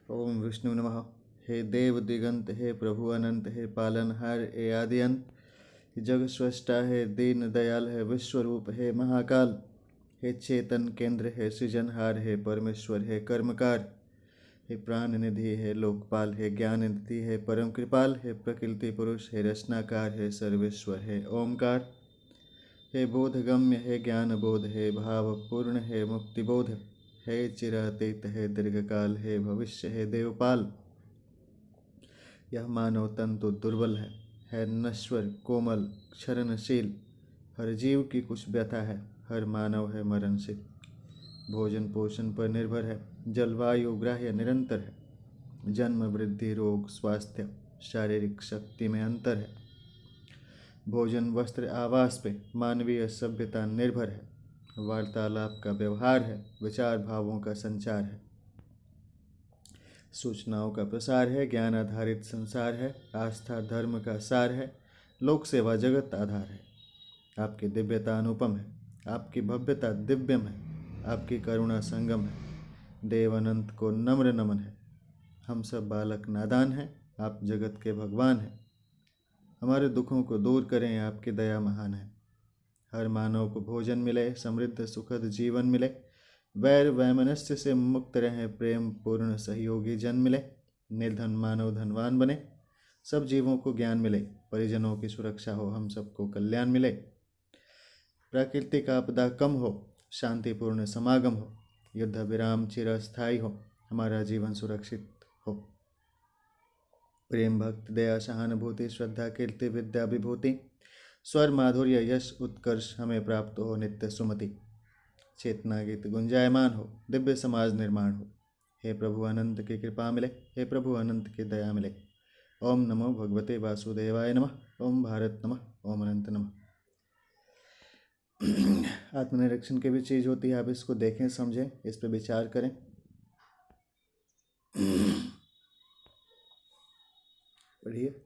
ओम विष्णु नमः। हे देव दिगंत, हे प्रभु अनंत, हे पालनहार, हे आदि अंत, हे जग स्रष्टा, हे दीन दयाल, है विश्वरूप, हे महाकाल, हे चेतन केंद्र, हे सृजनहार, हे परमेश्वर, हे कर्मकार, हे प्राण निधि, हे लोकपाल, हे ज्ञान निधि, हे परम कृपाल, हे प्रकृति पुरुष, हे रचनाकार, हे सर्वेश्वर, हे ओमकार, हे बोधगम्य, हे ज्ञान बोध, हे भावपूर्ण, हे मुक्तिबोध, हे चिरातीत, हे दीर्घकाल, हे भविष्य, हे देवपाल। यह मानव तंतु दुर्बल है नश्वर, कोमल, क्षरणशील, हर जीव की कुछ व्यथा है, हर मानव है मरणशील, भोजन पोषण पर निर्भर है, जलवायु ग्राह्य निरंतर है, जन्म वृद्धि रोग स्वास्थ्य शारीरिक शक्ति में अंतर है, भोजन वस्त्र आवास पे मानवीय सभ्यता निर्भर है, वार्तालाप का व्यवहार है, विचार भावों का संचार है, सूचनाओं का प्रसार है, ज्ञान आधारित संसार है, आस्था धर्म का सार है, लोक सेवा जगत आधार है। आपकी दिव्यता अनुपम है, आपकी भव्यता दिव्यम है, आपकी करुणा संगम है, देव अनंत को नम्र नमन है। हम सब बालक नादान हैं, आप जगत के भगवान हैं। हमारे दुखों को दूर करें, आपकी दया महान है। हर मानव को भोजन मिले, समृद्ध सुखद जीवन मिले, वैर वैमनस्य से मुक्त रहें, प्रेम पूर्ण सहयोगी जन मिले, निर्धन मानव धनवान बने, सब जीवों को ज्ञान मिले, परिजनों की सुरक्षा हो, हम सबको कल्याण मिले, प्राकृतिक आपदा कम हो, शांतिपूर्ण समागम हो, युद्ध विराम चिरस्थायी हो, हमारा जीवन सुरक्षित हो। प्रेम भक्त दया सहानुभूति श्रद्धा कीर्ति विद्या विभूति स्वर माधुर्य यश उत्कर्ष हमें प्राप्त हो, नित्य सुमति चेतना गीत गुंजायमान हो, दिव्य समाज निर्माण हो। हे प्रभु अनंत की कृपा मिले, हे प्रभु अनंत की दया मिले। ओम नमो भगवते वासुदेवाय नमः। ओम भारत नमः। ओम अनंत नमः। आत्मनिरीक्षण की भी चीज़ होती है, आप इसको देखें समझें, इस पर विचार करें। पढ़िए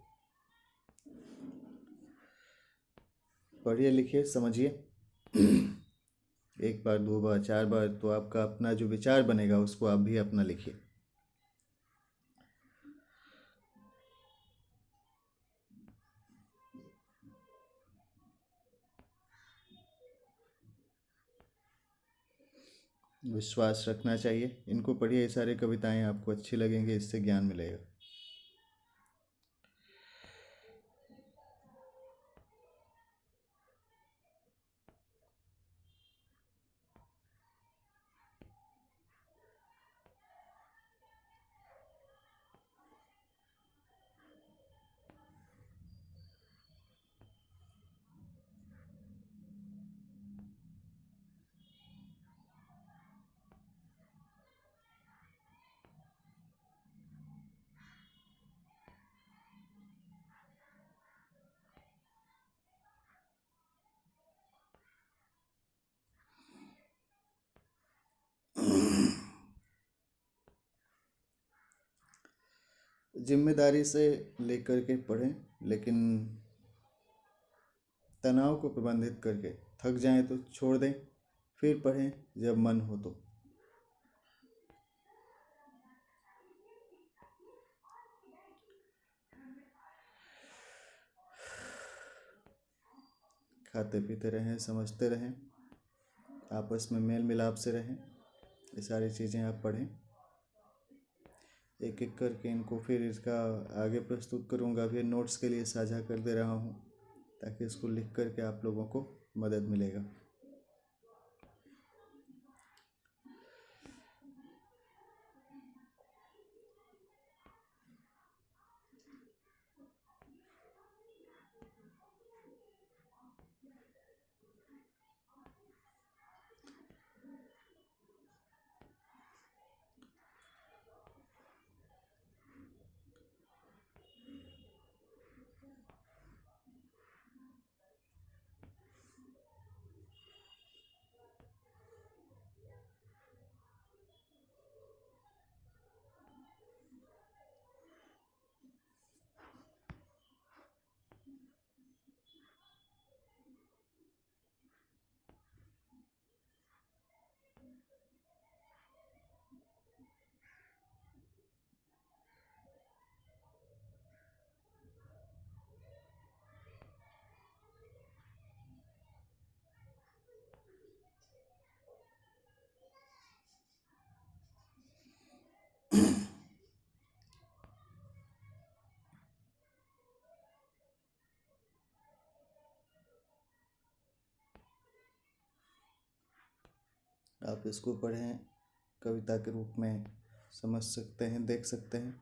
पढ़िए लिखिए समझिए, एक बार दो बार चार बार, तो आपका अपना जो विचार बनेगा उसको आप भी अपना लिखिए। विश्वास रखना चाहिए, इनको पढ़िए, ये सारी कविताएं आपको अच्छी लगेंगी, इससे ज्ञान मिलेगा। जिम्मेदारी से लेकर के पढ़ें, लेकिन तनाव को प्रबंधित करके, थक जाएं तो छोड़ दें, फिर पढ़ें जब मन हो तो। खाते पीते रहें, समझते रहें, आपस में मेल मिलाप से रहें, ये सारी चीज़ें आप पढ़ें। एक एक करके इनको फिर इसका आगे प्रस्तुत करूँगा, फिर नोट्स के लिए साझा कर दे रहा हूँ, ताकि इसको लिख करके आप लोगों को मदद मिलेगा। आप इसको पढ़ें, कविता के रूप में समझ सकते हैं, देख सकते हैं।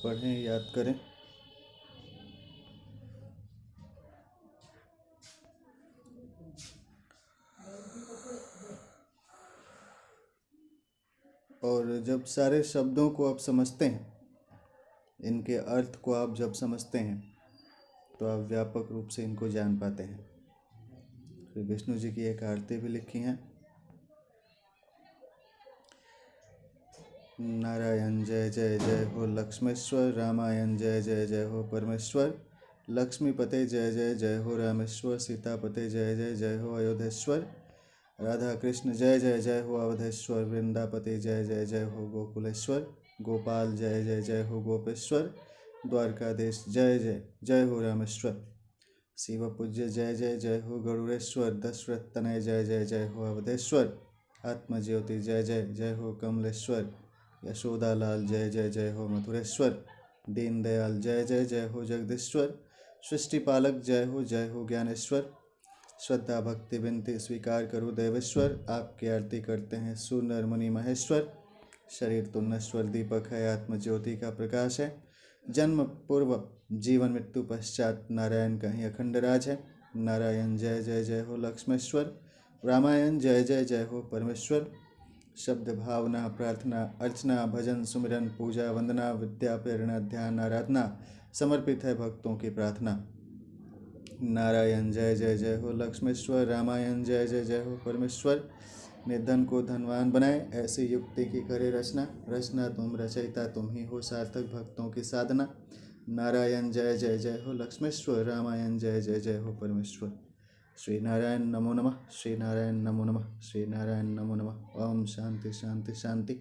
पढ़ें, याद करें। और जब सारे शब्दों को आप समझते हैं, इनके अर्थ को आप जब समझते हैं, तो आप व्यापक रूप से इनको जान पाते हैं। फिर विष्णु जी की एक आरती भी लिखी है। नारायण जय जय जय हो लक्ष्मेश्वर, रामायण जय जय जय हो परमेश्वर, लक्ष्मीपते जय जय जय हो रामेश्वर, सीतापते जय जय जय हो अयोध्येश्वर, राधा कृष्ण जय जय जय हो अवधेश्वर, वृंदापति जय जय जय हो गोकुलेश्वर, गोपाल जय जय जय हो गोपेश्वर, द्वारकाधीश जय जय जय हो रामेश्वर, शिव पूज्य जय जय जय हो गरुड़ेश्वर, दशरथ तनय जय जय जय हो अवधेश्वर, आत्मज्योति जय जय जय हो कमलेश्वर, यशोदा लाल जय जय जय हो मथुरेश्वर, दीनदयाल जय जय जय हो जगदीश्वर, सृष्टि पालक जय हो ज्ञानेश्वर, श्रद्धा भक्ति विनती स्वीकार करो देवेश्वर, आपकी आरती करते हैं सुनर मुनि महेश्वर, शरीर तो नश्वर दीपक है, आत्मज्योति का प्रकाश है, जन्म पूर्व जीवन मृत्यु पश्चात नारायण का ही अखंड राज है। नारायण जय जय जय हो लक्ष्मेश्वर, रामायण जय जय जय हो परमेश्वर, शब्द भावना प्रार्थना अर्चना भजन सुमिरन पूजा वंदना विद्या प्रेरणा ध्यान आराधना समर्पित है भक्तों की प्रार्थना। नारायण जय जय जय हो लक्ष्मेश्वर, रामायण जय जय जय हो परमेश्वर, निर्धन को धनवान बनाए ऐसी युक्ति की करे रचना, रचना तुम रचयिता तुम ही हो सार्थक भक्तों की साधना। नारायण जय जय जय हो लक्ष्मेश्वर, रामायण जय जय जय हो परमेश्वर। श्री नारायण नमो नमः, श्री नारायण नमो नमः, श्री नारायण नमो नमः। ओम शांति शांति शांति।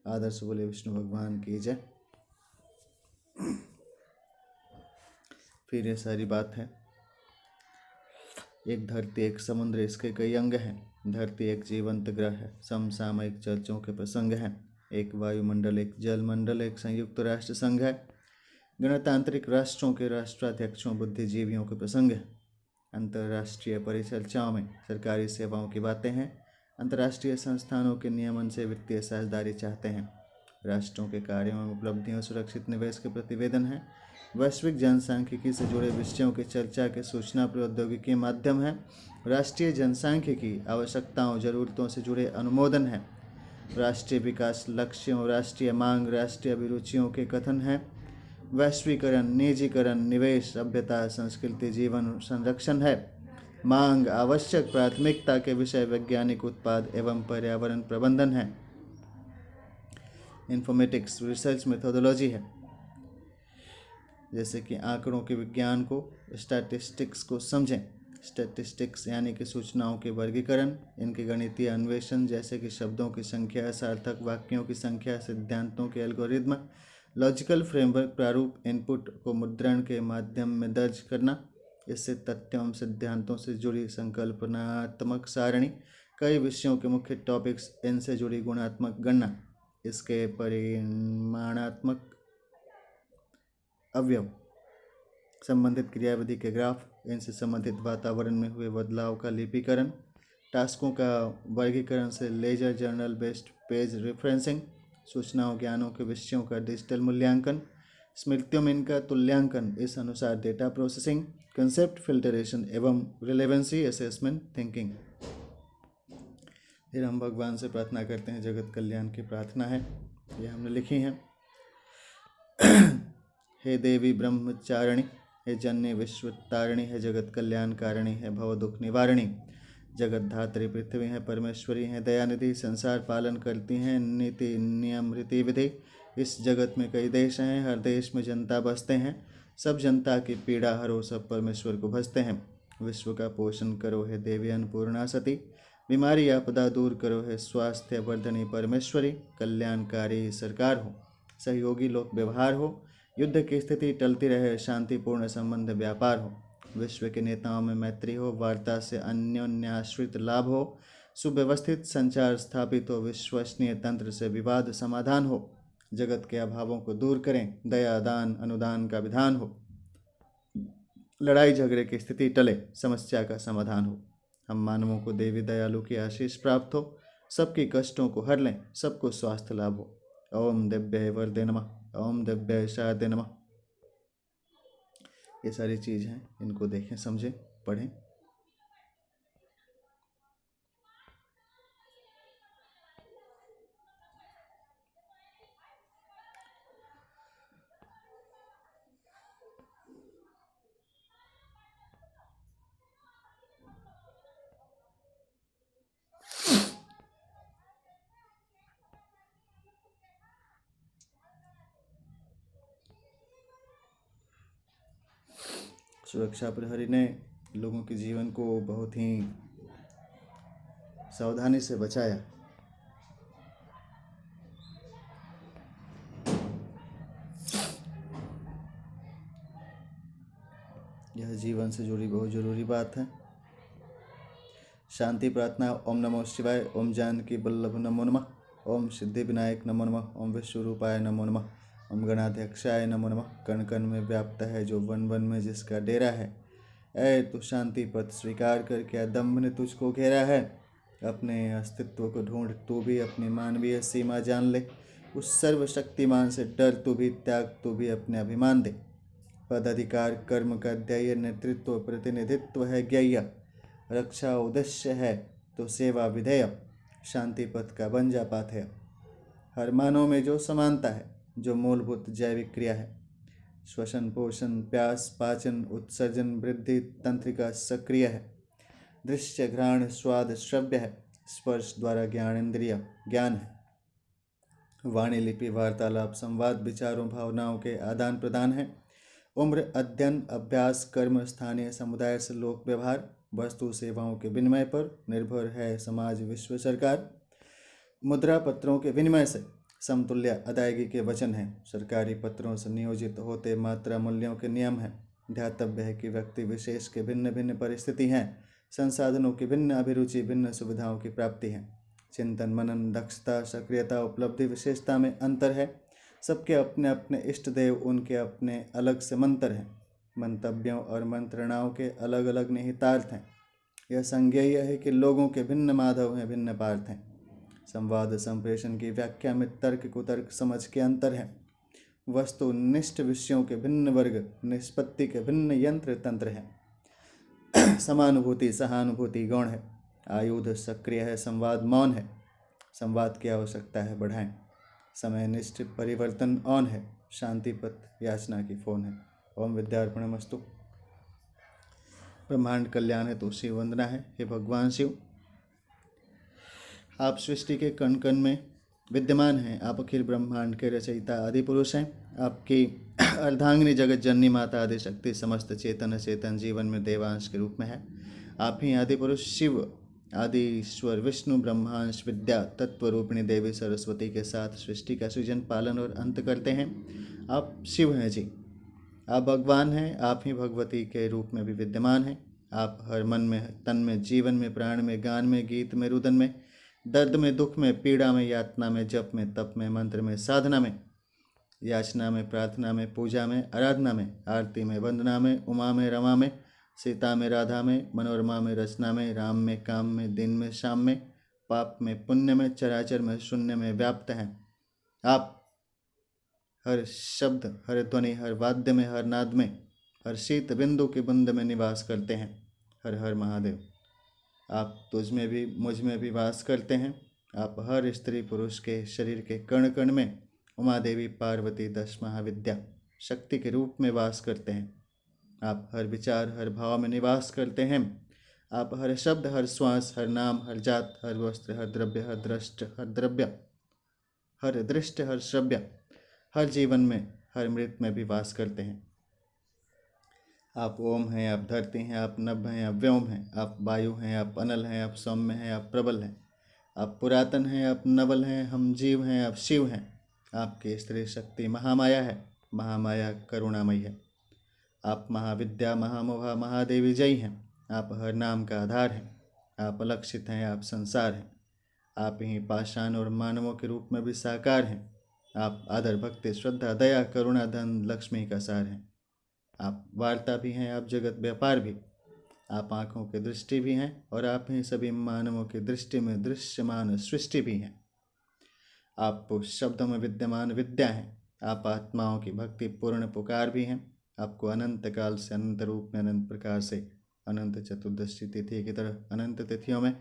आदर्श बोले विष्णु भगवान की जय। फिर ये सारी बात है। एक धरती एक समुद्र, इसके कई अंग हैं। धरती एक जीवंत ग्रह है, समसामयिक चर्चों के प्रसंग हैं। एक वायुमंडल, एक जलमंडल, एक संयुक्त राष्ट्र संघ है। गणतांत्रिक राष्ट्रों के राष्ट्राध्यक्षों बुद्धिजीवियों के प्रसंग है। अंतर्राष्ट्रीय परिचर्चाओं में सरकारी सेवाओं की बातें हैं। अंतर्राष्ट्रीय संस्थानों के नियमन से वित्तीय साझेदारी चाहते हैं। राष्ट्रों के कार्यों एवं उपलब्धियों सुरक्षित निवेश के प्रतिवेदन हैं। वैश्विक जनसांख्यिकी से जुड़े विषयों की चर्चा के सूचना प्रौद्योगिकी माध्यम है। राष्ट्रीय जनसांख्यिकी आवश्यकताओं जरूरतों से जुड़े अनुमोदन है। राष्ट्रीय विकास लक्ष्यों, राष्ट्रीय मांग, राष्ट्रीय अभिरुचियों के कथन हैं। वैश्वीकरण, निजीकरण, निवेश, सभ्यता, संस्कृति, जीवन संरक्षण है। मांग, आवश्यक प्राथमिकता के विषय, वैज्ञानिक उत्पाद एवं पर्यावरण प्रबंधन है। इन्फॉर्मेटिक्स, रिसर्च मेथोडोलॉजी है, जैसे कि आंकड़ों के विज्ञान को, स्टैटिस्टिक्स को समझें। स्टैटिस्टिक्स यानी कि सूचनाओं के वर्गीकरण, इनके गणितीय अन्वेषण, जैसे कि शब्दों की संख्या, सार्थक वाक्यों की संख्या, सिद्धांतों के एल्गोरिदम, लॉजिकल फ्रेमवर्क, प्रारूप, इनपुट को मुद्रण के माध्यम में दर्ज करना, इससे तथ्यों सिद्धांतों से जुड़ी संकल्पनात्मक सारणी, कई विषयों के मुख्य टॉपिक्स, इनसे जुड़ी गुणात्मक गणना, इसके परिमाणात्मक अवयव, संबंधित क्रियाविधि के ग्राफ, इनसे संबंधित वातावरण में हुए बदलाव का लिपिकरण, टास्कों का वर्गीकरण से ledger journal based page referencing, सूचनाओं ज्ञानों के विषयों का डिजिटल मूल्यांकन, स्मृतियों में इनका तुल्यांकन, इस अनुसार डेटा प्रोसेसिंग, कंसेप्ट फिल्टरेशन एवं रिलेवेंसी असेसमेंट थिंकिंग। फिर हम भगवान से प्रार्थना करते हैं, जगत कल्याण की प्रार्थना है, ये हमने लिखी है। हे देवी ब्रह्मचारिणी, हे जन्य विश्वतारिणी, है जगत कल्याणकारिणी, है भव दुख निवारिणी, जगत धात्री पृथ्वी है परमेश्वरी हैं, दयानिधि, संसार पालन करती हैं, नीति नियम रीति विधि। इस जगत में कई देश हैं, हर देश में जनता बसते हैं, सब जनता की पीड़ा हरो, सब परमेश्वर को भजते हैं। विश्व का पोषण करो है देवी अन्नपूर्णा सती, बीमारी आपदा दूर करो है स्वास्थ्य वर्धनी परमेश्वरी, कल्याणकारी सरकार हो, सहयोगी लोक व्यवहार हो, युद्ध की स्थिति टलती रहे, शांतिपूर्ण संबंध व्यापार हो, विश्व के नेताओं में मैत्री हो, वार्ता से अन्योन्याश्रित लाभ हो, सुव्यवस्थित संचार स्थापित हो, विश्वसनीय तंत्र से विवाद समाधान हो, जगत के अभावों को दूर करें, दया दान अनुदान का विधान हो, लड़ाई झगड़े की स्थिति टले, समस्या का समाधान हो, हम मानवों को देवी दयालु की आशीष प्राप्त हो, सबके कष्टों को हर लें, सबको स्वास्थ्य लाभ हो। ओम दिव्य वरदे नमः, ओम दिव्य शारदे नमः। ये सारी चीज़ हैं, इनको देखें, समझें, पढ़ें। सुरक्षा प्रहरी ने लोगों के जीवन को बहुत ही सावधानी से बचाया। यह जीवन से जुड़ी बहुत जरूरी बात है। शांति प्रार्थना। ओम नमो शिवाय, ओम जानकी वल्लभ नमो नमः, ओम सिद्धि विनायक नमो नमः, ओम विश्वरूपाय नमो नमः, ओम गणाध्यक्षाय नमो नमः। कण कण में व्याप्त है जो वन वन में जिसका डेरा है, ऐ तू शांति पथ स्वीकार कर, क्या दम्भ ने तुझको घेरा है। अपने अस्तित्व को ढूंढ तू भी, अपनी मानवीय सीमा जान ले, उस सर्वशक्तिमान से डर तू भी, त्याग तू भी, अपने अभिमान दे। पद अधिकार कर्म का ध्येय, नेतृत्व प्रतिनिधित्व है ज्ञेय, रक्षा उद्देश्य है तो सेवा विधेय, शांति पथ का बन जा पाथेय। हर मानव में जो समानता है, जो मूलभूत जैविक क्रिया है, श्वसन पोषण प्यास पाचन उत्सर्जन वृद्धि तंत्रिका सक्रिय है, दृश्य घ्राण स्वाद श्रव्य है, स्पर्श द्वारा ज्ञान इंद्रिय ज्ञान है, वाणी लिपि वार्तालाप संवाद विचारों भावनाओं के आदान प्रदान है, उम्र अध्ययन अभ्यास कर्म स्थानीय समुदाय से लोक व्यवहार, वस्तु सेवाओं के विनिमय पर निर्भर है समाज विश्व सरकार, मुद्रा पत्रों के विनिमय से समतुल्य अदायगी के वचन हैं, सरकारी पत्रों से नियोजित होते मात्रा मूल्यों के नियम हैं, ध्यातव्य है कि व्यक्ति विशेष के भिन्न भिन्न परिस्थिति हैं, संसाधनों की भिन्न अभिरुचि भिन्न सुविधाओं की प्राप्ति है, चिंतन मनन दक्षता सक्रियता उपलब्धि विशेषता में अंतर है, सबके अपने अपने इष्ट देव उनके अपने अलग से मंत्र हैं, मंतव्यों और मंत्रणाओं के अलग अलग निहितार्थ हैं, यह संज्ञेय है कि लोगों के भिन्न माधव हैं भिन्न पार्थ हैं, संवाद संप्रेषण की व्याख्या में तर्क कुतर्क समझ के अंतर है, वस्तुनिष्ठ विषयों के भिन्न वर्ग निष्पत्ति के भिन्न यंत्र तंत्र हैं, समानुभूति सहानुभूति गौण है, आयुध सक्रिय है संवाद मौन है, संवाद की आवश्यकता है बढ़ाएं, समय निष्ठ परिवर्तन ऑन है, शांति पथ याचना की फोन है। ओम विद्यार्पणमस्तु। ब्रह्मांड कल्याण है तो शिव वंदना है। हे भगवान शिव, आप सृष्टि के कण कण में विद्यमान हैं, आप अखिल ब्रह्मांड के रचयिता आदि पुरुष हैं, आपकी अर्धांगिनी जगत जननी माता आदि शक्ति समस्त चेतन अचेतन जीवन में देवांश के रूप में है। आप ही आदि पुरुष शिव आदि ईश्वर विष्णु ब्रह्मांश विद्या तत्व रूपिणी देवी सरस्वती के साथ सृष्टि का सृजन पालन और अंत करते हैं। आप शिव हैं जी, आप भगवान हैं, आप ही भगवती के रूप में भी विद्यमान हैं। आप हर मन में तन में जीवन में प्राण में गान में गीत में रुदन में दर्द में दुख में पीड़ा में यातना में जप में तप में मंत्र में साधना में याचना में प्रार्थना में पूजा में आराधना में आरती में वंदना में उमा में रमा में सीता में, राधा में, मनोरमा में, रचना में, राम में, काम में, दिन में, शाम में, पाप में, पुण्य में, चराचर में, शून्य में व्याप्त हैं। आप हर शब्द, हर ध्वनि, हर वाद्य में, हर नाद में, हर शीत बिंदु की बूंद में निवास करते हैं। हर हर महादेव। आप तुझ में भी, मुझ में भी वास करते हैं। आप हर स्त्री पुरुष के शरीर के कण कण में उमा देवी पार्वती 10 महाविद्या शक्ति के रूप में वास करते हैं। आप हर विचार, हर भाव में निवास करते हैं। आप हर शब्द, हर श्वास, हर नाम, हर जात, हर वस्त्र, हर द्रव्य, हर दृष्ट, हर द्रव्य, हर दृष्ट, हर श्रव्य, हर जीवन में, हर मृत में भी वास करते हैं। आप ओम हैं, आप धरती हैं, आप नभ हैं, आप व्योम हैं, आप वायु हैं, आप अनल हैं, आप सौम्य हैं, आप प्रबल हैं, आप पुरातन हैं, आप नवल हैं, हम जीव हैं, आप शिव हैं। आपकी स्त्री शक्ति महामाया है, महामाया करुणामयी है। आप महाविद्या, महामोहा, महादेवी जयी हैं। आप हर नाम का आधार हैं। आप अलक्षित हैं, आप संसार हैं। आप ही पाषाण और मानवों के रूप में भी साकार हैं। आप आदर, भक्ति, श्रद्धा, दया, करुणा, धन, लक्ष्मी का सार हैं। आप वार्ता भी हैं, आप जगत व्यापार भी। आप आँखों की दृष्टि भी हैं और आप ही सभी मानवों की दृष्टि में दृश्यमान सृष्टि भी हैं। आप शब्दों में विद्यमान विद्या हैं। आप आत्माओं की भक्ति पूर्ण पुकार भी हैं। आपको अनंत काल से अनंत रूप में, अनंत प्रकार से, अनंत चतुर्दशी तिथि की तरह अनंत तिथियों में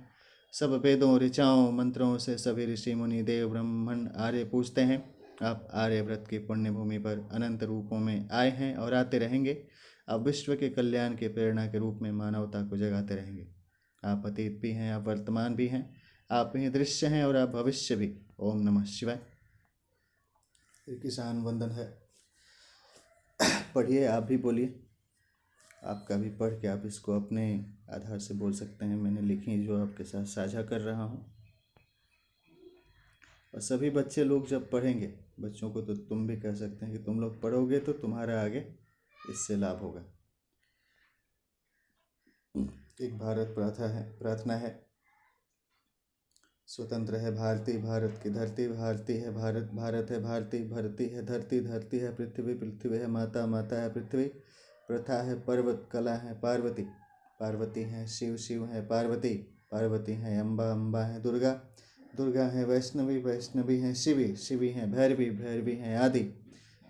सब वेदों, ऋचाओं, मंत्रों से सभी ऋषि, मुनि, देव, ब्राह्मण, आर्य पूजते हैं। आप आर्यव्रत की पुण्य भूमि पर अनंत रूपों में आए हैं और आते रहेंगे। आप विश्व के कल्याण की प्रेरणा के रूप में मानवता को जगाते रहेंगे। आप अतीत भी हैं, आप वर्तमान भी हैं, आप ही दृश्य हैं और आप भविष्य भी। ओम नमः शिवाय। किसान वंदन है, पढ़िए, आप भी बोलिए। आपका भी पढ़ के आप इसको अपने आधार से बोल सकते हैं। मैंने लिखी जो आपके साथ साझा कर रहा हूँ। और सभी बच्चे लोग जब पढ़ेंगे, बच्चों को तो तुम भी कह सकते हैं कि तुम लोग पढ़ोगे तो तुम्हारा आगे इससे लाभ होगा। एक भारत प्रार्थना है। स्वतंत्र है भारती, भारत की धरती, भारती है भारत, भारत है भारती, भरती है धरती, धरती है पृथ्वी, पृथ्वी है माता, माता है पृथ्वी, प्रथा है पर्वत, कला है पार्वती, पार्वती है शिव, शिव है पार्वती, पार्वती है अम्बा, अम्बा है दुर्गा, दुर्गा है वैष्णवी, वैष्णवी है शिवी, शिवी है भैरवी, भैरवी है आदि,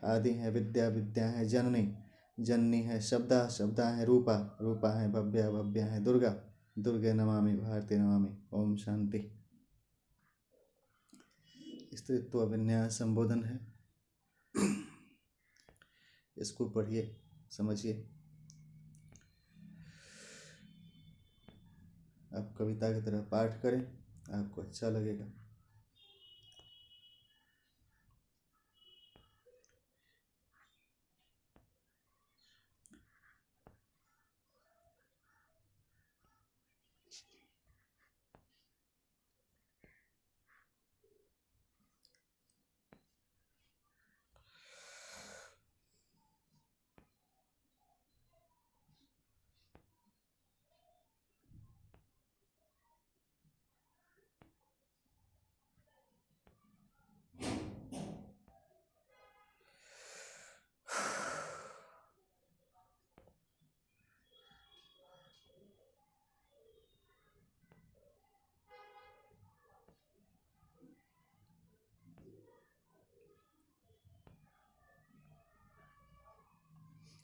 आदि है विद्या, विद्या है जननी, जननी है शब्दा, शब्दा है रूपा, रूपा है भव्या, भव्या है दुर्गा, दुर्गे नमामि, भारती नमामि। ओम शांति। स्त्रीत्व विन्यास संबोधन है। इसको पढ़िए, समझिए। आप कविता की तरह पाठ करें, आपको अच्छा लगेगा।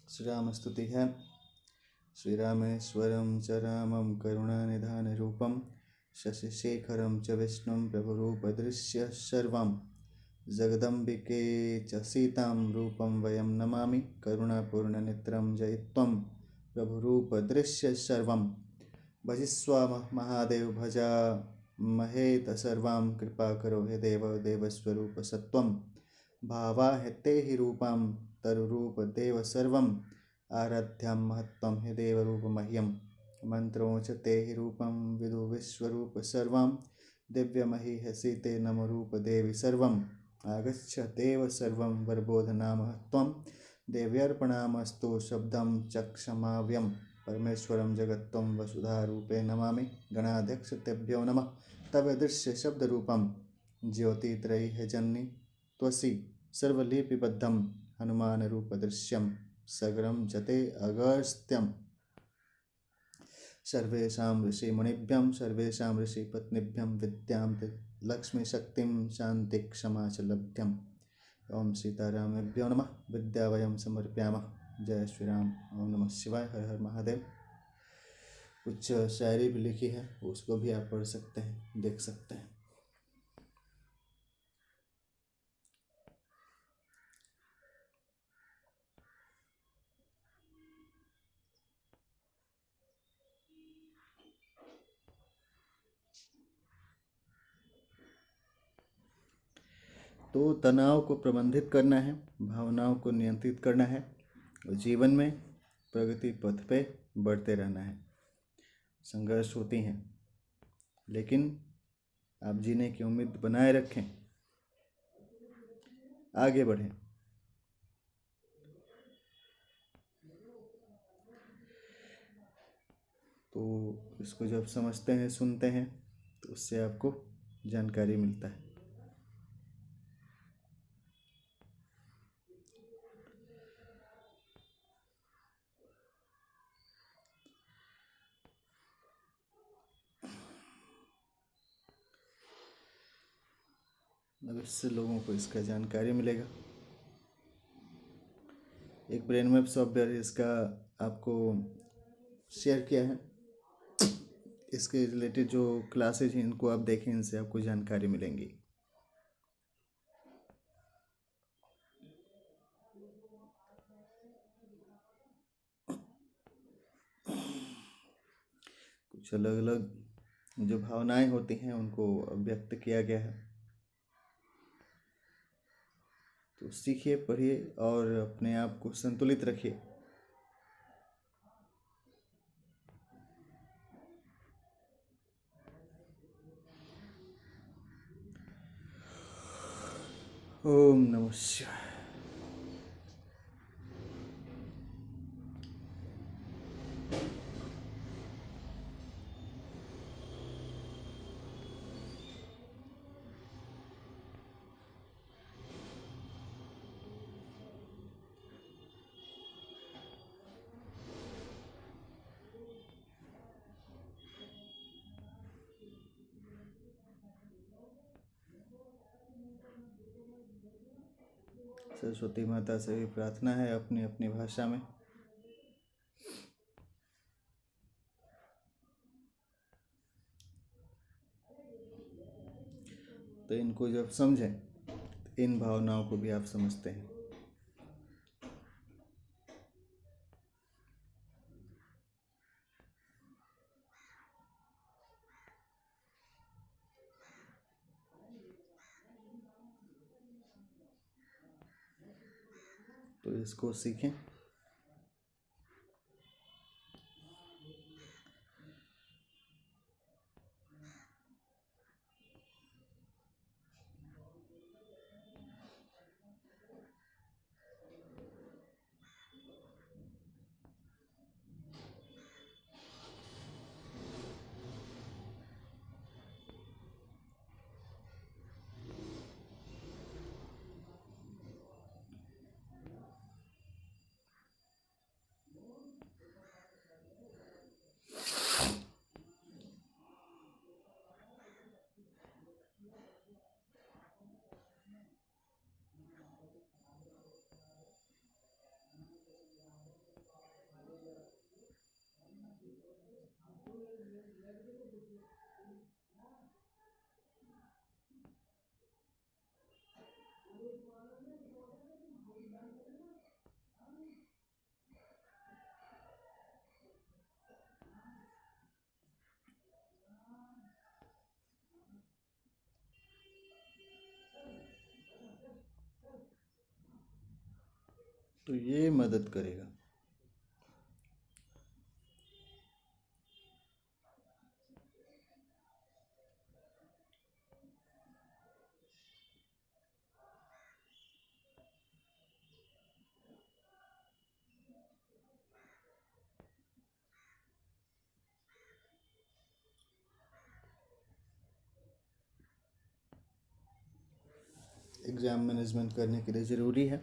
श्री राम स्तुति है। श्री रामेश्वरं च रामं करुणानिधान रूपं शशिशेखरं च विष्णुं प्रभुरूपदृश्य सर्वं जगदम्बिके च सीतां रूपं वयं नमामि करुणापूर्णनेत्रं जयित्वं प्रभुरूपदृश्य सर्वं भजिस्व महादेव भजा महेत सर्वां कृपा करो हे देव देवस्वरूप सत्वं भावा हे ते हि रूपं तरुरूप देव सर्वं आराध्यं महत्त्वं हे देवरूप मह्यं मंत्रों च ते हि रूपं विदु विश्वरूप सर्वं दिव्यमहि हे सीते नमो रूप देवी सर्वं आगच्छ देव सर्वं वरबोधनामः त्वं देव्यर्पणामस्तु शब्दं चक्षमाव्यं परमेश्वरं जगत्त्वं वसुधारूपे नमामि गणाध्यक्ष तेभ्यो नमः तव दृश्य शब्दरूपं ज्योतित्रयी हे जन्नी त्वसि सर्वलिपिबद्धं हनुमान रूप दृश्यं सगरं जते अगस्त्यं सर्वेषां ऋषिमुनिभ्यं सर्वेषां ऋषिपत्नीभ्यं विद्यां लक्ष्मी शक्तिं शांति क्षमा च लभ्यम्। ओम सीतारामेभ्यो नमः। विद्या वयं समर्पयामः। जय श्री राम। ओम नमः शिवाय। हर हर महादेव। कुछ शायरी भी लिखी है, उसको भी आप पढ़ सकते हैं, देख सकते हैं। तो तनाव को प्रबंधित करना है, भावनाओं को नियंत्रित करना है और जीवन में प्रगति पथ पे बढ़ते रहना है। संघर्ष होती हैं, लेकिन आप जीने की उम्मीद बनाए रखें, आगे बढ़ें। तो इसको जब समझते हैं, सुनते हैं, तो उससे आपको जानकारी मिलता है। अब इससे लोगों को इसका जानकारी मिलेगा। एक ब्रेन मैप सॉफ्टवेयर इसका आपको शेयर किया है। इसके रिलेटेड जो क्लासेज हैं इनको आप देखें, इनसे आपको जानकारी मिलेंगी। कुछ अलग अलग जो भावनाएं होती हैं उनको व्यक्त किया गया है। तो सीखिए, पढ़िए और अपने आप को संतुलित रखिए। ओम नमः शिवाय। सरस्वती माता से भी प्रार्थना है अपनी अपनी भाषा में। तो इनको जब समझें, इन भावनाओं को भी आप समझते हैं। तो इसको सीखें। तो ये मदद करेगा। एग्ज़ाम मैनेजमेंट करने के लिए ज़रूरी है।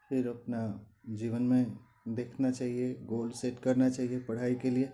फिर अपना जीवन में देखना चाहिए, गोल सेट करना चाहिए पढ़ाई के लिए।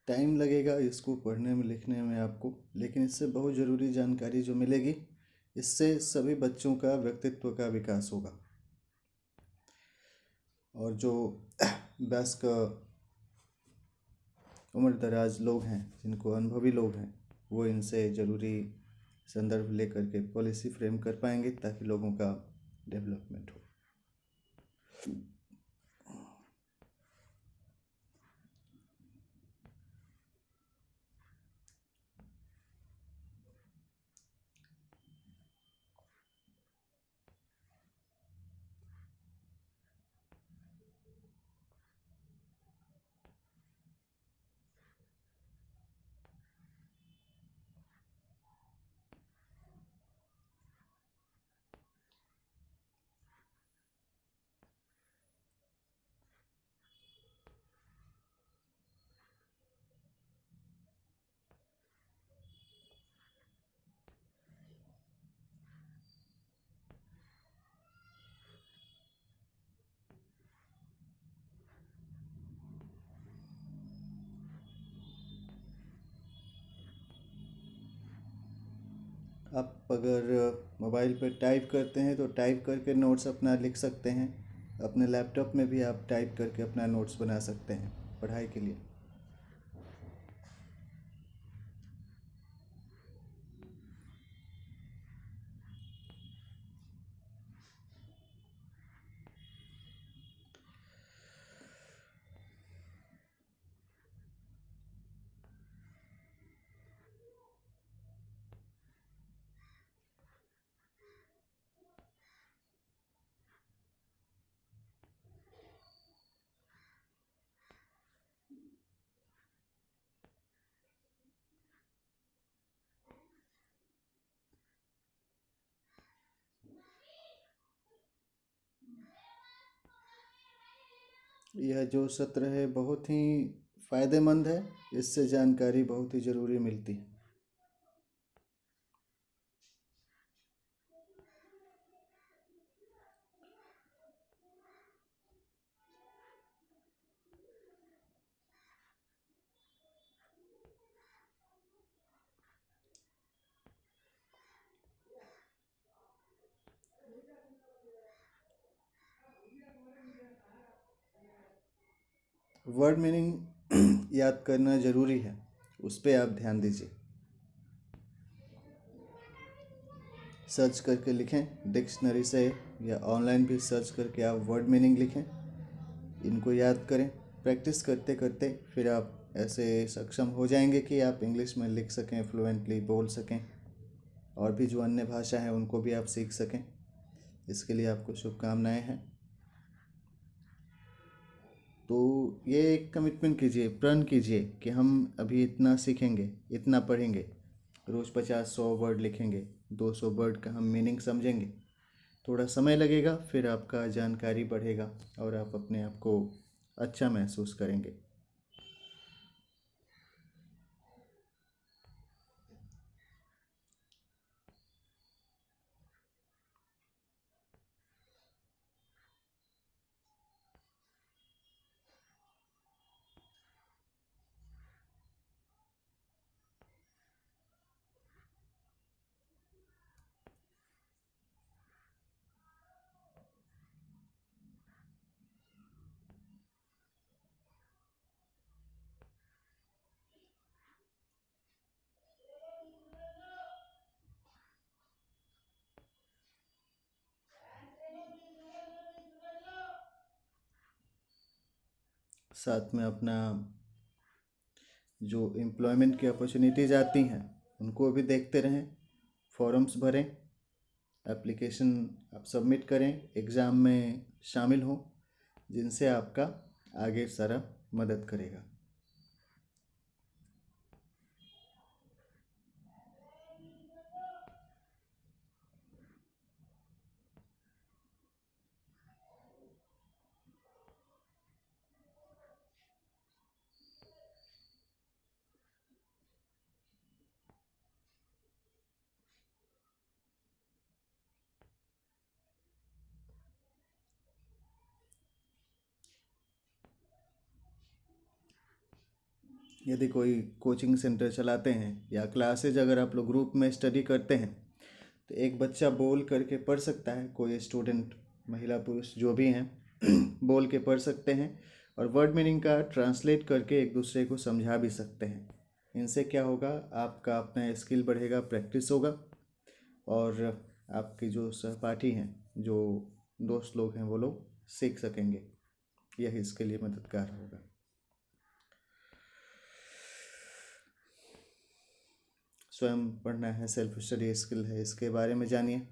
टाइम लगेगा इसको पढ़ने में लिखने में आपको, लेकिन इससे बहुत ज़रूरी जानकारी जो मिलेगी, इससे सभी बच्चों का व्यक्तित्व का विकास होगा। और जो वयस्क उम्र दराज लोग हैं, जिनको अनुभवी लोग हैं, वो इनसे ज़रूरी संदर्भ लेकर के पॉलिसी फ्रेम कर पाएंगे ताकि लोगों का डेवलपमेंट हो। आप अगर मोबाइल पर टाइप करते हैं तो टाइप करके नोट्स अपना लिख सकते हैं। अपने लैपटॉप में भी आप टाइप करके अपना नोट्स बना सकते हैं पढ़ाई के लिए। यह जो सत्र है बहुत ही फ़ायदेमंद है, इससे जानकारी बहुत ही ज़रूरी मिलती है। वर्ड मीनिंग याद करना ज़रूरी है, उस पर आप ध्यान दीजिए। सर्च करके लिखें डिक्शनरी से, या ऑनलाइन भी सर्च करके आप वर्ड मीनिंग लिखें, इनको याद करें। प्रैक्टिस करते करते फिर आप ऐसे सक्षम हो जाएंगे कि आप इंग्लिश में लिख सकें, फ्लुएंटली बोल सकें, और भी जो अन्य भाषा हैं उनको भी आप सीख सकें। इसके लिए आपको शुभकामनाएं हैं। तो ये एक कमिटमेंट कीजिए, प्रण कीजिए कि हम अभी इतना सीखेंगे, इतना पढ़ेंगे, रोज़ 50-100 वर्ड लिखेंगे, 200 वर्ड का हम मीनिंग समझेंगे। थोड़ा समय लगेगा, फिर आपका जानकारी बढ़ेगा और आप अपने आप को अच्छा महसूस करेंगे। साथ में अपना जो एम्प्लॉयमेंट की अपॉर्चुनिटीज़ आती हैं उनको भी देखते रहें, फॉर्म्स भरें, एप्लीकेशन आप सबमिट करें, एग्ज़ाम में शामिल हों, जिनसे आपका आगे सारा मदद करेगा। यदि कोई कोचिंग सेंटर चलाते हैं या क्लासेज अगर आप लोग ग्रुप में स्टडी करते हैं, तो एक बच्चा बोल करके पढ़ सकता है, कोई स्टूडेंट, महिला पुरुष जो भी हैं बोल के पढ़ सकते हैं, और वर्ड मीनिंग का ट्रांसलेट करके एक दूसरे को समझा भी सकते हैं। इनसे क्या होगा, आपका अपना स्किल बढ़ेगा, प्रैक्टिस होगा, और आपके जो सहपाठी हैं, जो दोस्त लोग हैं, वो लोग सीख सकेंगे। यही इसके लिए मददगार होगा। स्वयं पढ़ना है, सेल्फ स्टडी स्किल है, इसके बारे में जानिए,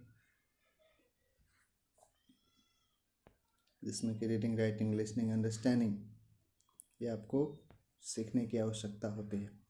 जिसमें कि रीडिंग, राइटिंग, लिसनिंग, अंडरस्टैंडिंग, ये आपको सीखने की आवश्यकता होती है।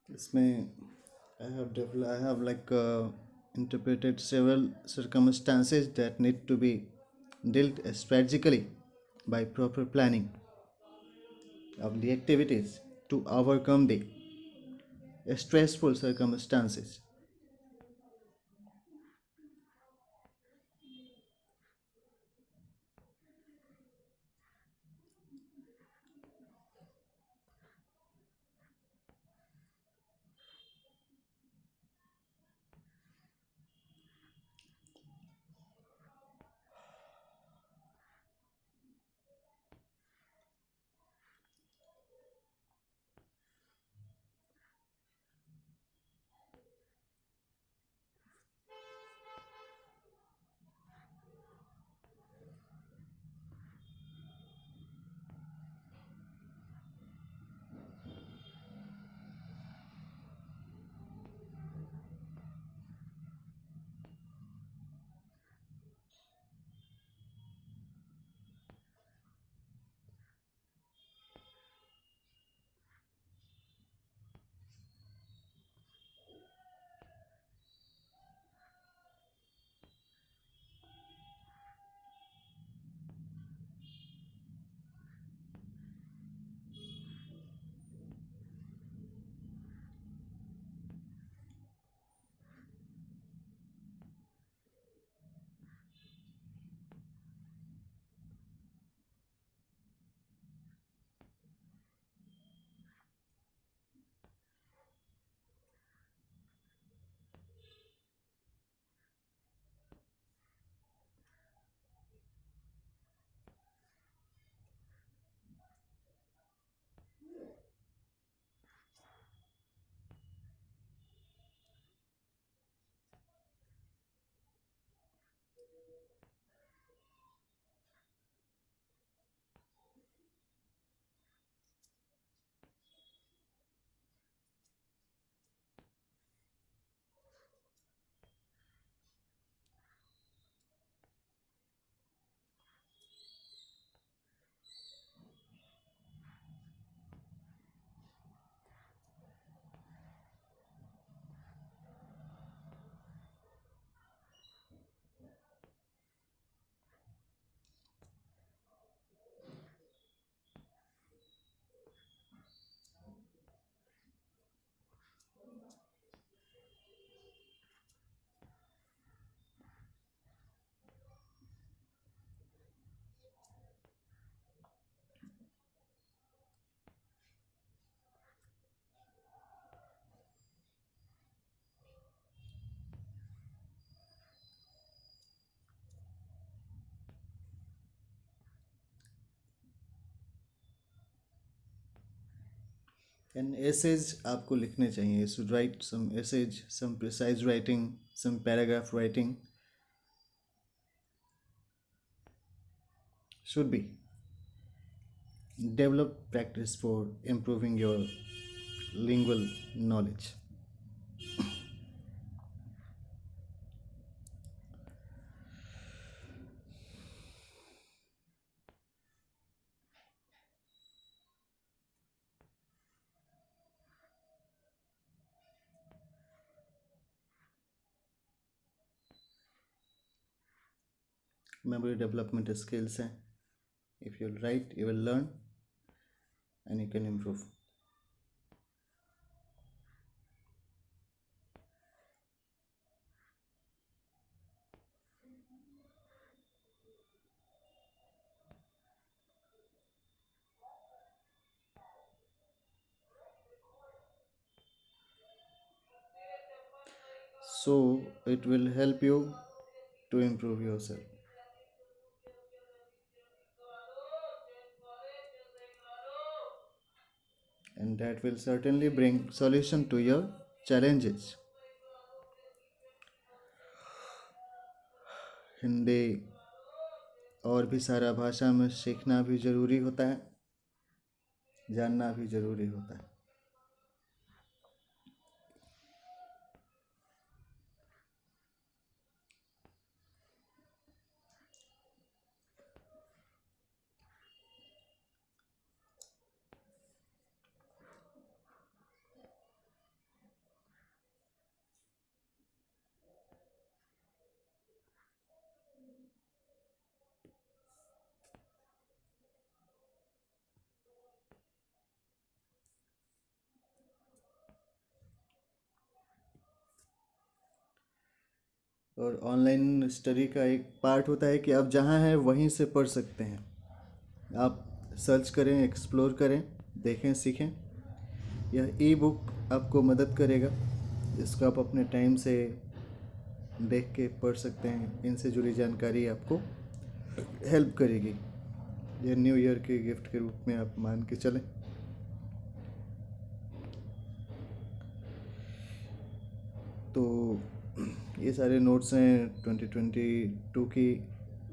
इसमें I have like interpreted several circumstances that need to be dealt strategically by proper planning of the activities to overcome the stressful circumstances. And essays आपको लिखने चाहिए. You should write some essays, some precise writing, some paragraph writing should be. Develop practice for improving your lingual knowledge. Memory development skills हैं. If you'll write, you will learn and you can improve. So it will help you to improve yourself. And that will certainly bring solution to your challenges. Hindi और भी सारा भाषा में सीखना भी ज़रूरी होता है, जानना भी ज़रूरी होता है. और ऑनलाइन स्टडी का एक पार्ट होता है कि आप जहाँ हैं वहीं से पढ़ सकते हैं. आप सर्च करें, एक्सप्लोर करें, देखें, सीखें. यह ई बुक आपको मदद करेगा. इसको आप अपने टाइम से देख के पढ़ सकते हैं. इनसे जुड़ी जानकारी आपको हेल्प करेगी. यह न्यू ईयर के गिफ्ट के रूप में आप मान के चलें. तो ये सारे नोट्स हैं 2022 की,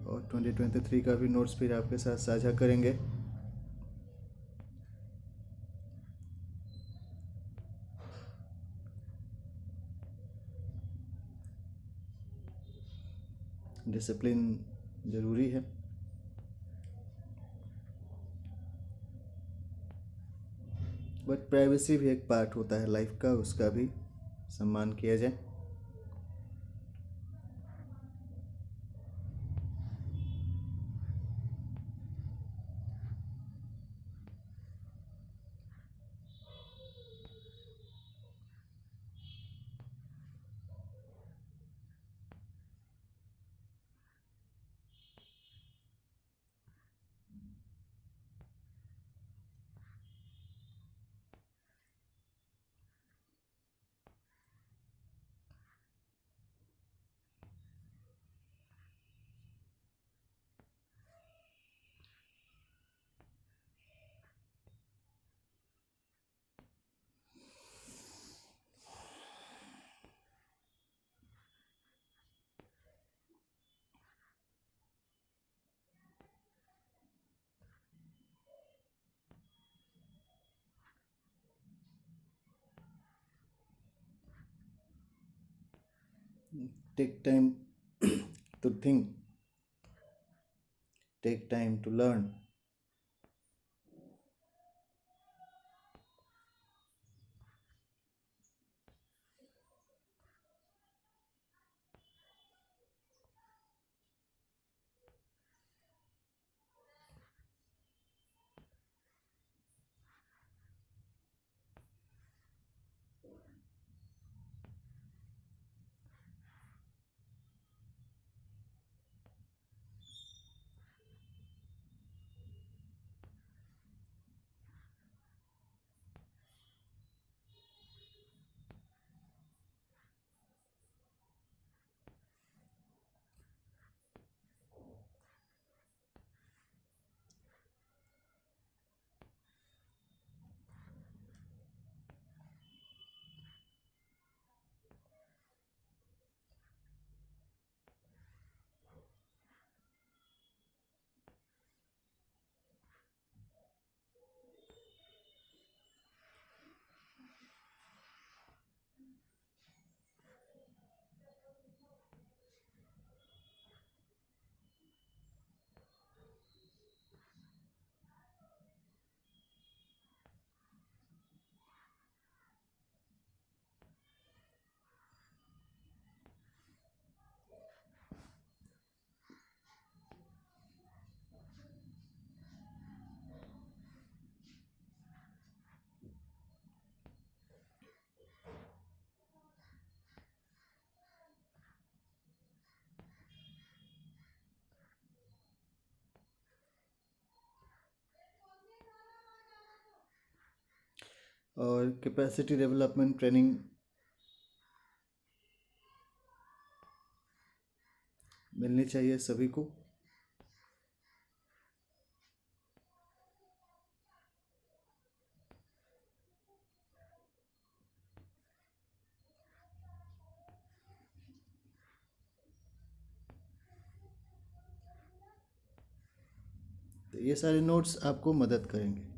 और 2023 का भी नोट्स फिर आपके साथ साझा करेंगे. डिसिप्लिन ज़रूरी है. बट प्राइवेसी भी एक पार्ट होता है लाइफ का, उसका भी सम्मान किया जाए. Take time to think, take time to learn. और कैपेसिटी डेवलपमेंट ट्रेनिंग मिलनी चाहिए सभी को। तो ये सारे नोट्स आपको मदद करेंगे।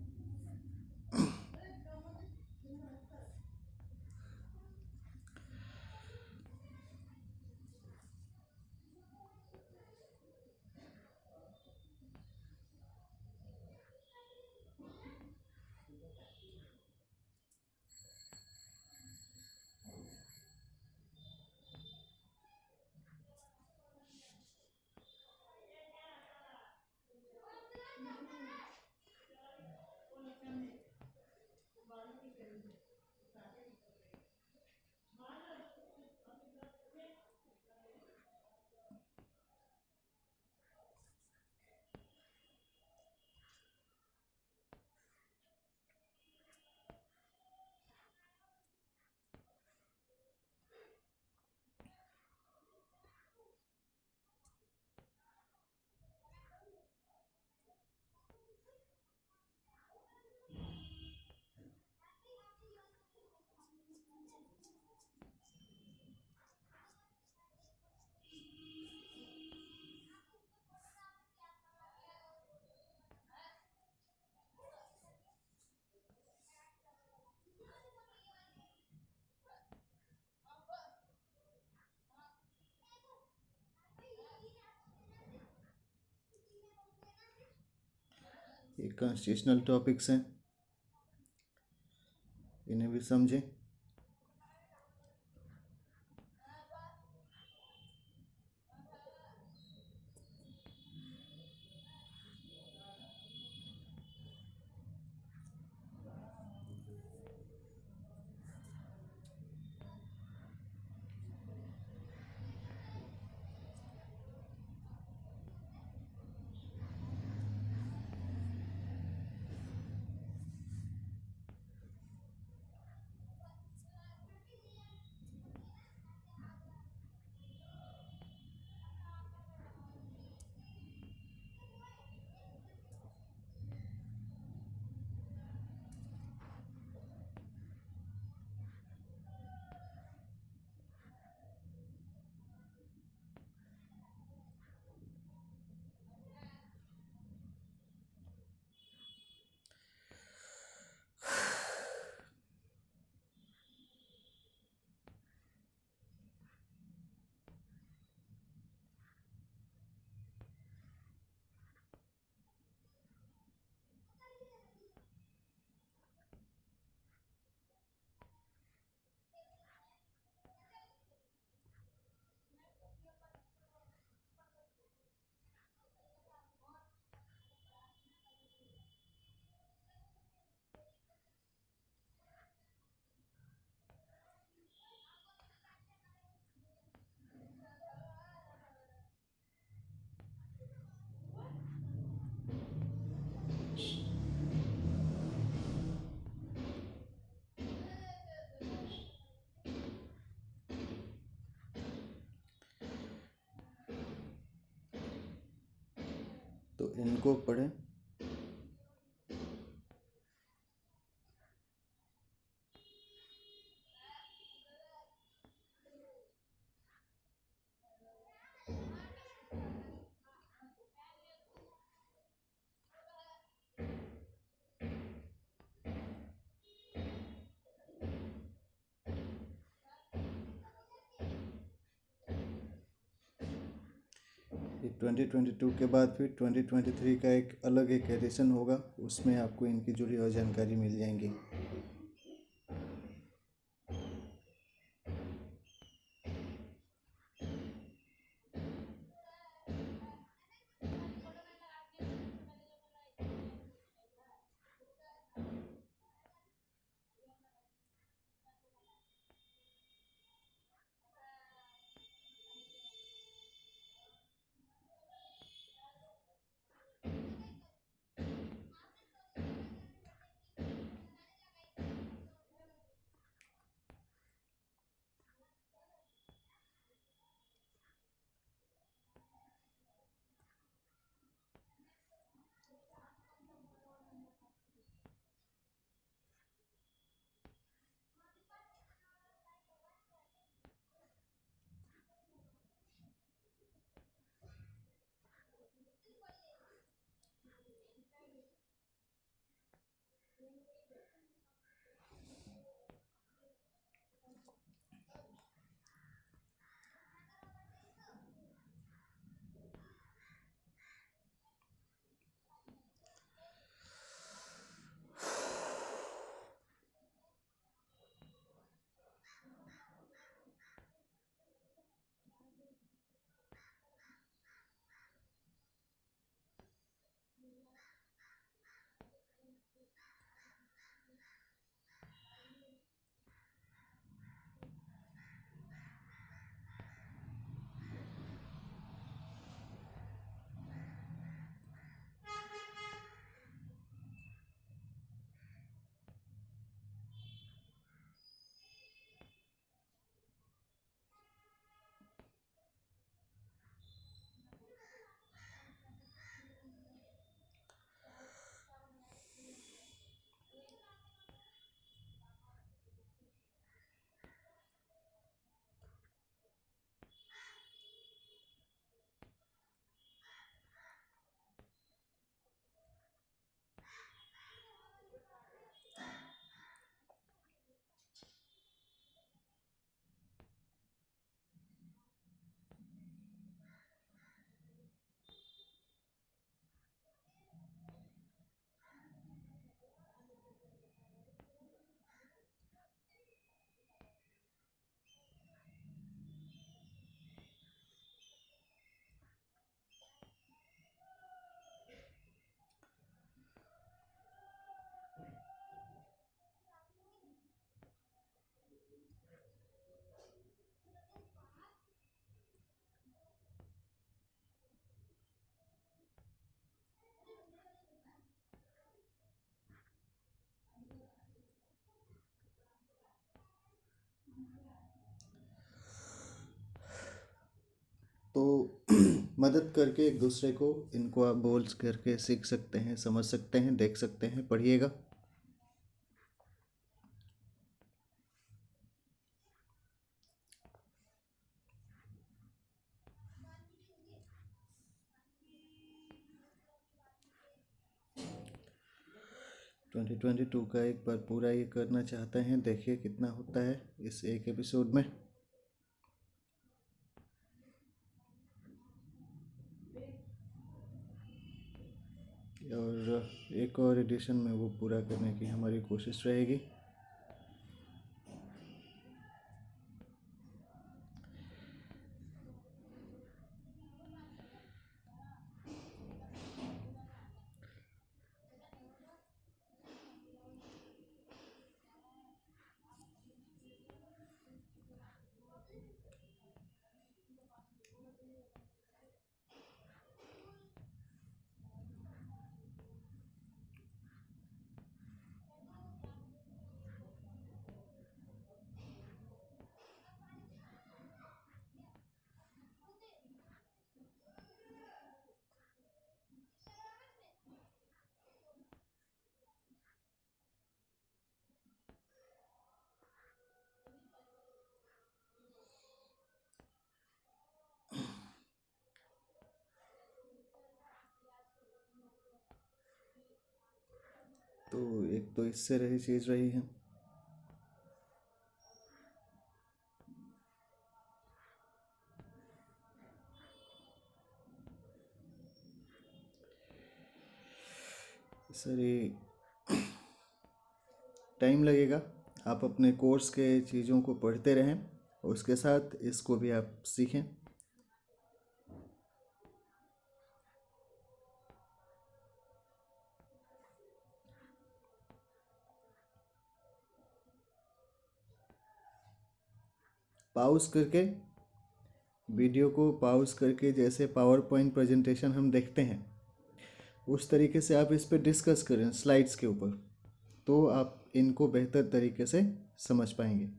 ये कॉन्स्टिट्यूशनल टॉपिक्स हैं, इन्हें भी समझें। तो इनको पढ़ें। ये 2022 के बाद फिर 2023 का एक अलग एक एडिशन होगा, उसमें आपको इनकी जुड़ी हुई जानकारी मिल जाएंगी। मदद करके एक दूसरे को इनको आप बोल करके सीख सकते हैं, समझ सकते हैं, देख सकते हैं, पढ़िएगा। ट्वेंटी 2022 का एक बार पूरा ये करना चाहते हैं, देखिए कितना होता है इस एक एपिसोड में। और एक और एडिशन में वो पूरा करने की हमारी कोशिश रहेगी। तो एक तो इससे रही चीज़ रही है। सर ये टाइम लगेगा, आप अपने कोर्स के चीज़ों को पढ़ते रहें और उसके साथ इसको भी आप सीखें। पॉज करके वीडियो को पॉज करके, जैसे पावर पॉइंट प्रेजेंटेशन हम देखते हैं उस तरीके से आप इस पर डिस्कस करें स्लाइड्स के ऊपर, तो आप इनको बेहतर तरीके से समझ पाएंगे।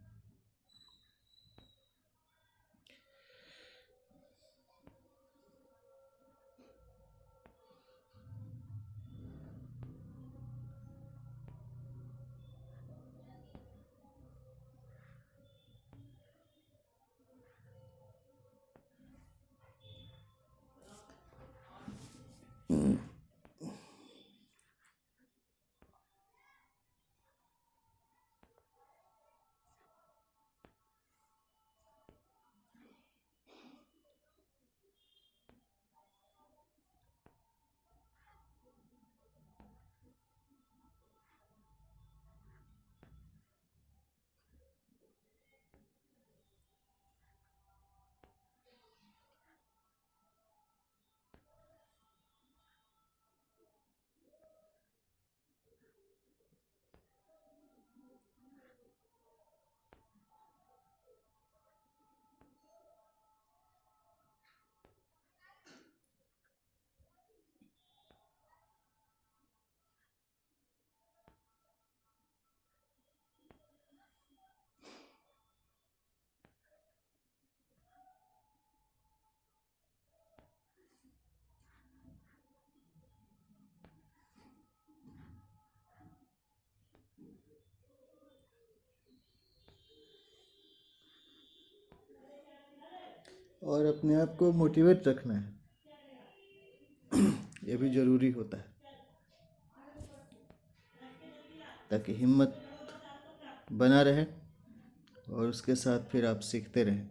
और अपने आप को मोटिवेट रखना है, ये भी ज़रूरी होता है, ताकि हिम्मत बना रहे और उसके साथ फिर आप सीखते रहें।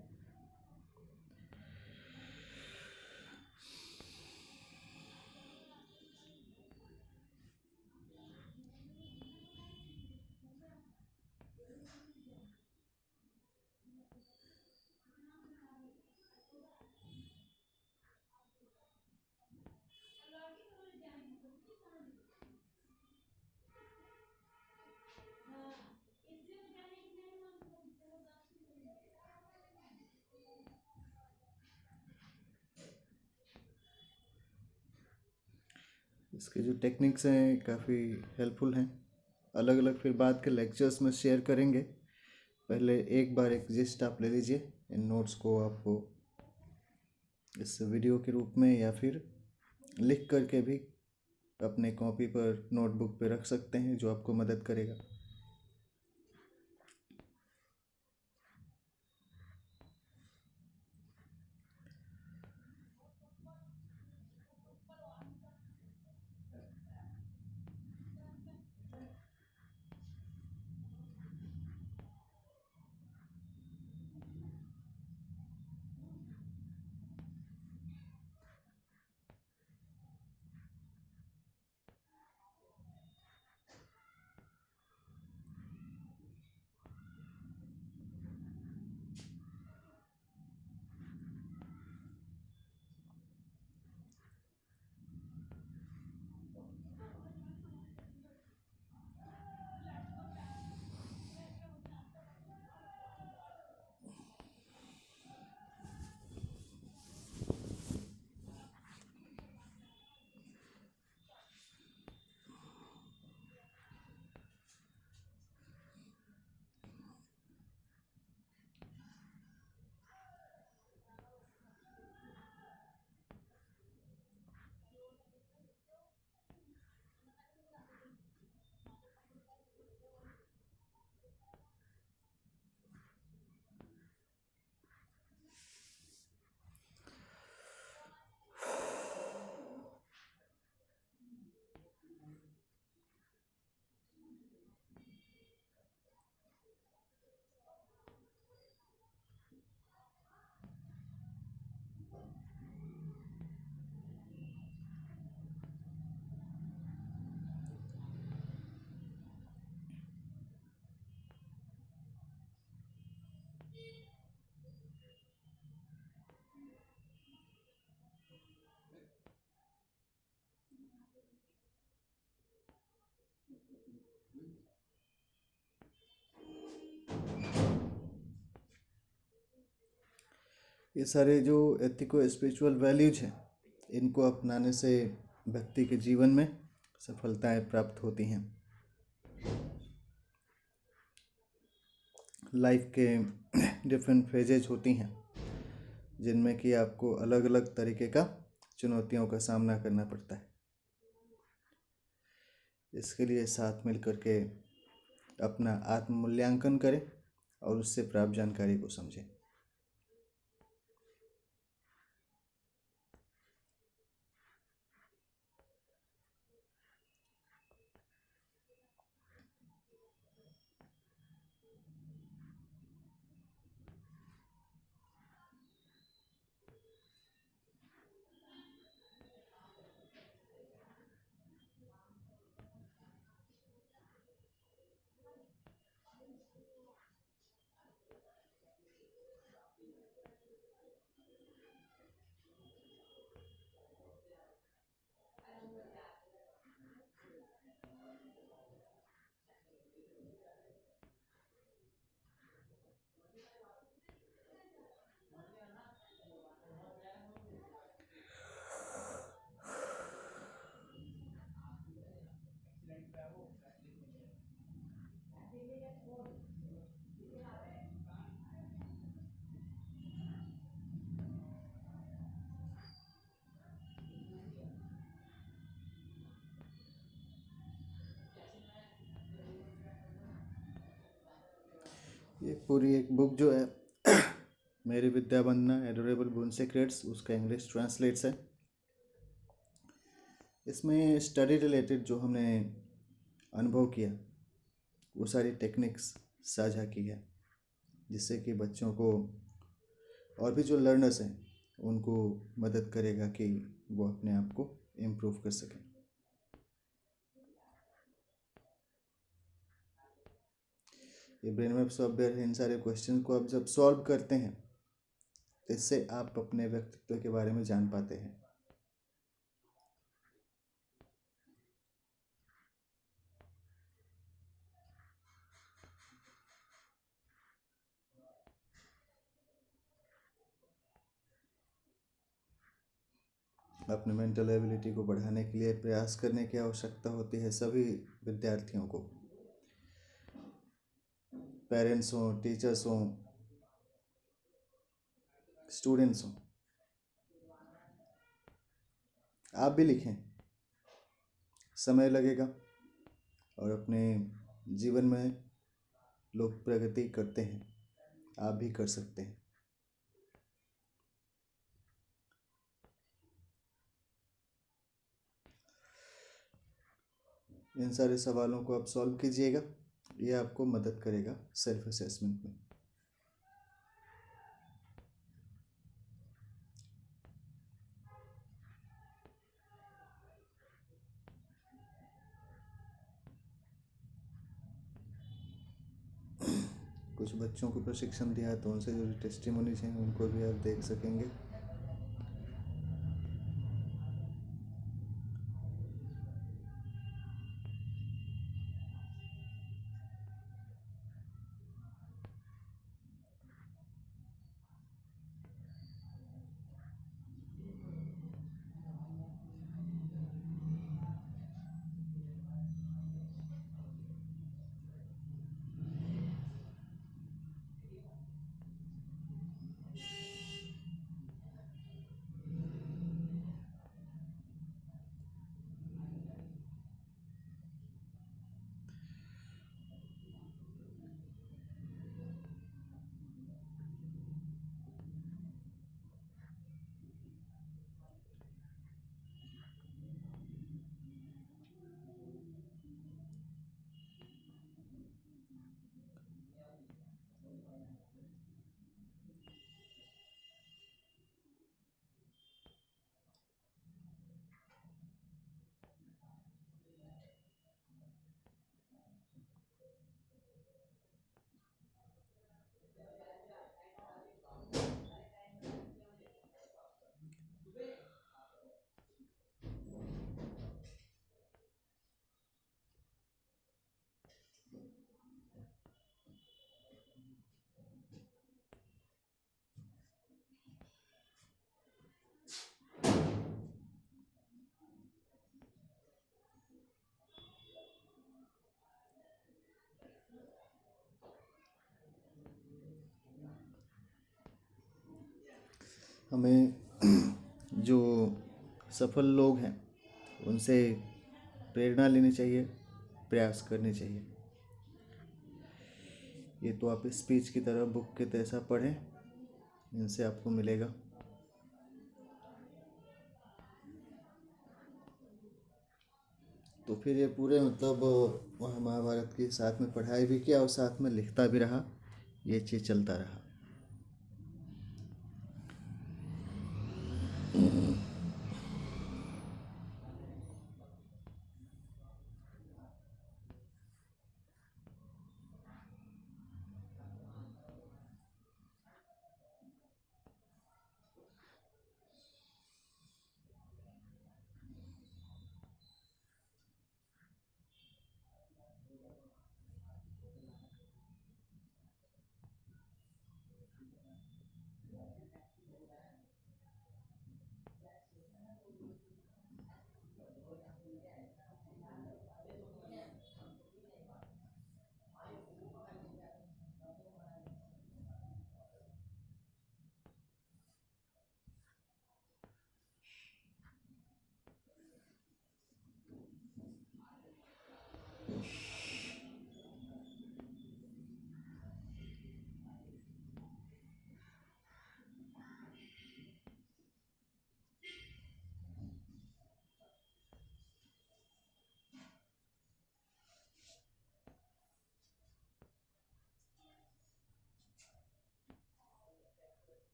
इसके जो टेक्निक्स हैं काफ़ी हेल्पफुल हैं, अलग अलग फिर बाद के लेक्चर्स में शेयर करेंगे। पहले एक बार एक जिस्ट आप ले लीजिए, इन नोट्स को आपको इस वीडियो के रूप में, या फिर लिख करके भी अपने कॉपी पर, नोटबुक पे रख सकते हैं, जो आपको मदद करेगा। ये सारे जो एथिको स्पिरिचुअल वैल्यूज हैं, इनको अपनाने से व्यक्ति के जीवन में सफलताएं प्राप्त होती हैं। लाइफ के डिफरेंट फेजेज होती हैं, जिनमें कि आपको अलग अलग तरीके का चुनौतियों का सामना करना पड़ता है। इसके लिए साथ मिल कर के अपना आत्म मूल्यांकन करें और उससे प्राप्त जानकारी को समझें। ये पूरी एक बुक जो है मेरी विद्या वंदना एडोरेबल बोन सीक्रेट्स, उसका इंग्लिश ट्रांसलेट्स है। इसमें स्टडी रिलेटेड जो हमने अनुभव किया, वो सारी टेक्निक्स साझा की है, जिससे कि बच्चों को और भी जो लर्नर्स हैं उनको मदद करेगा कि वो अपने आप को इम्प्रूव कर सकें। ये ब्रेन मैप सॉफ्टवेयर है, इन सारे क्वेश्चन को आप जब सॉल्व करते हैं तो इससे आप अपने व्यक्तित्व के बारे में जान पाते हैं। अपने मेंटल एबिलिटी को बढ़ाने के लिए प्रयास करने की आवश्यकता होती है सभी विद्यार्थियों को, पेरेंट्स हों, टीचर्स हों, स्टूडेंट्स हों। आप भी लिखें, समय लगेगा और अपने जीवन में लोग प्रगति करते हैं, आप भी कर सकते हैं। इन सारे सवालों को आप सॉल्व कीजिएगा, ये आपको मदद करेगा सेल्फ असेसमेंट में। कुछ बच्चों को प्रशिक्षण दिया है तो उनसे जो टेस्टिमोनीज हैं उनको भी आप देख सकेंगे। हमें जो सफल लोग हैं उनसे प्रेरणा लेनी चाहिए, प्रयास करने चाहिए। ये तो आप स्पीच की तरह बुक के जैसा पढ़ें, इनसे आपको मिलेगा। तो फिर ये पूरे मतलब वह महाभारत के साथ में पढ़ाई भी किया और साथ में लिखता भी रहा, ये चीज़ चलता रहा।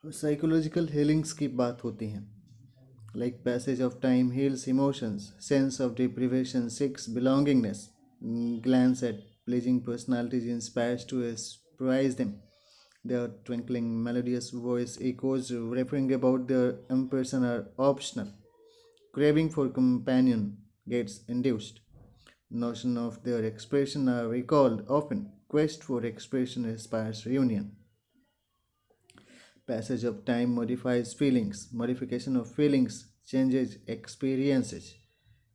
साइकोलॉजिकल हीलिंग्स की बात होती हैं, like passage of time heals emotions, sense of deprivation six belongingness, glance at pleasing personalities inspires to surprise them. Their twinkling melodious voice echoes referring about their impression are optional. Craving for companion gets induced. Notion of their expression are recalled often. Quest for expression inspires reunion. Passage of time modifies feelings. Modification of feelings changes experiences.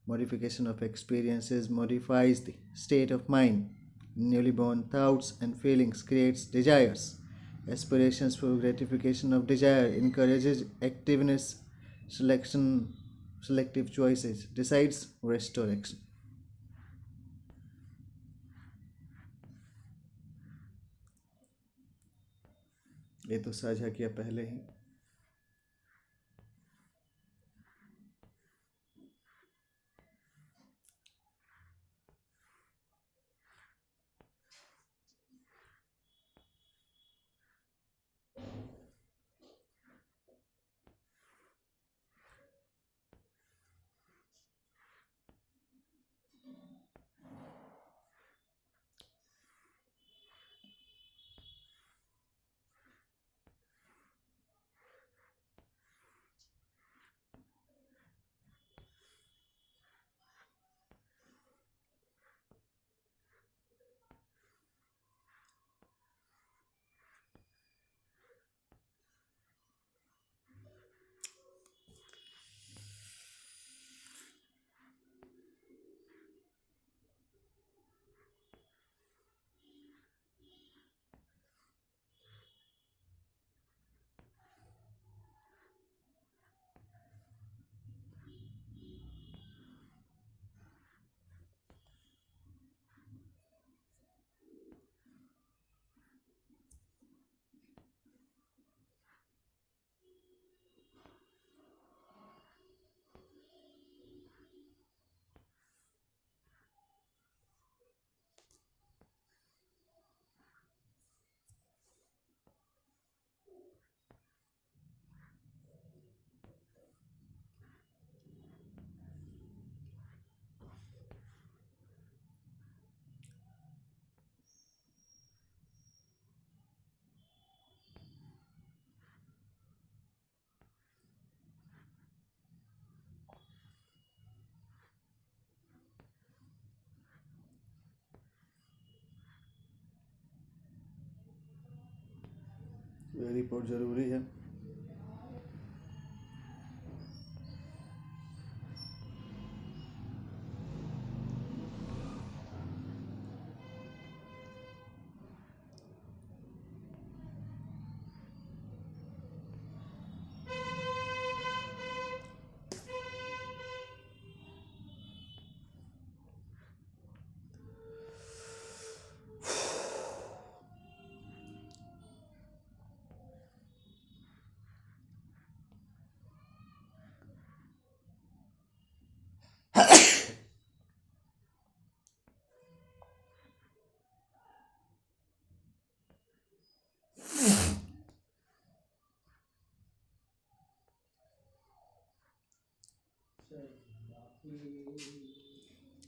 Modification of experiences modifies the state of mind. Newly born thoughts and feelings creates desires. Aspirations for gratification of desire encourages activeness, selection, selective choices, decides restoration. ये तो साझा किया पहले ही। ये report जरूरी है।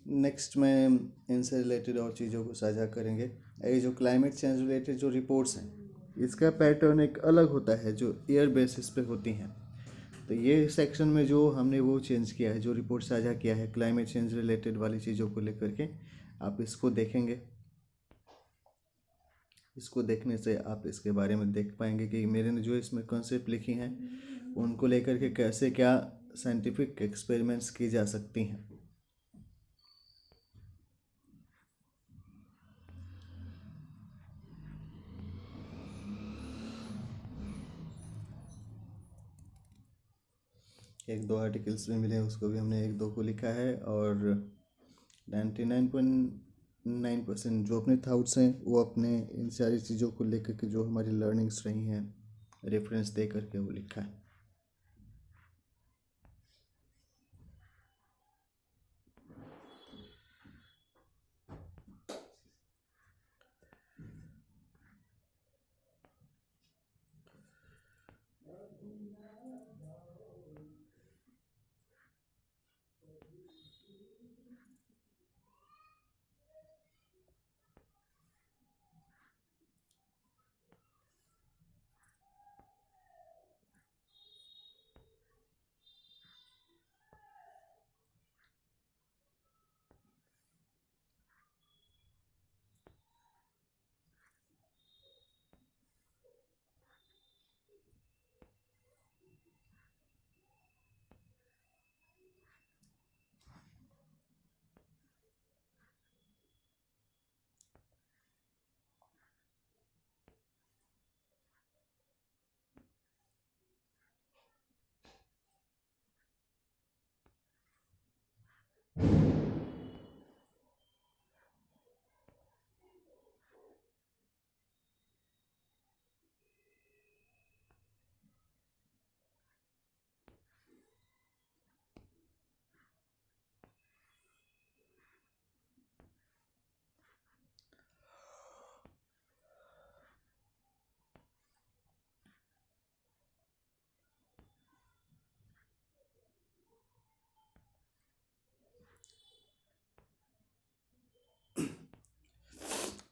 Next में इनसे रिलेटेड और चीज़ों को साझा करेंगे। ये जो क्लाइमेट चेंज रिलेटेड जो रिपोर्ट्स हैं इसका पैटर्न एक अलग होता है जो ईयर बेसिस पे होती हैं। तो ये सेक्शन में जो हमने वो चेंज किया है, जो रिपोर्ट साझा किया है क्लाइमेट चेंज रिलेटेड वाली चीज़ों को लेकर के, आप इसको देखेंगे। इसको देखने से आप इसके बारे में देख पाएंगे कि मेरे ने जो इसमें कॉन्सेप्ट लिखी हैं उनको लेकर के कैसे क्या साइंटिफिक एक्सपेरिमेंट्स की जा सकती हैं। एक दो आर्टिकल्स भी मिले, उसको भी हमने एक दो को लिखा है, और 99.9% जो अपने थाट्स हैं वो अपने इन सारी चीज़ों को लेकर के जो हमारी लर्निंग्स रही हैं रेफरेंस दे करके वो लिखा है।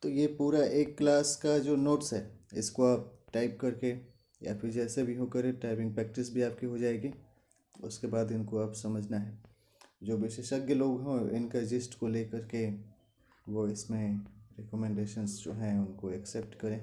तो ये पूरा एक क्लास का जो नोट्स है इसको आप टाइप करके या फिर जैसे भी हो करे, टाइपिंग प्रैक्टिस भी आपकी हो जाएगी। उसके बाद इनको आप समझना है। जो विशेषज्ञ लोग हों इनका जिस्ट को लेकर के वो इसमें रिकमेंडेशंस जो हैं उनको एक्सेप्ट करें।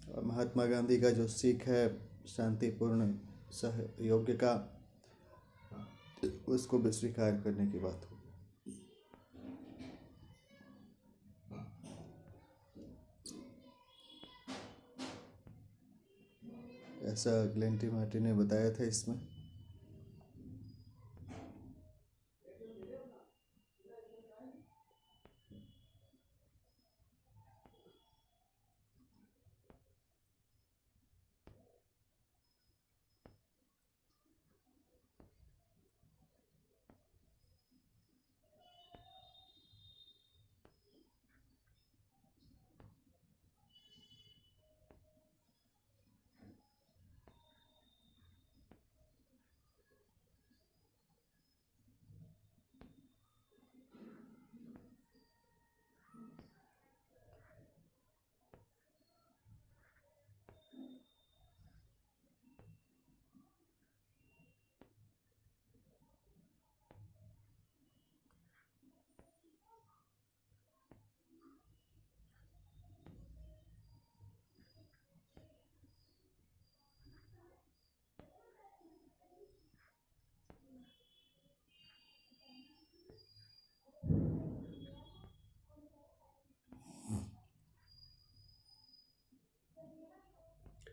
और महात्मा गांधी का जो सीख है शांतिपूर्ण सहयोग का, उसको भी स्वीकार करने की बात हो। ऐसा ग्लेंटी मार्टी ने बताया था इसमें।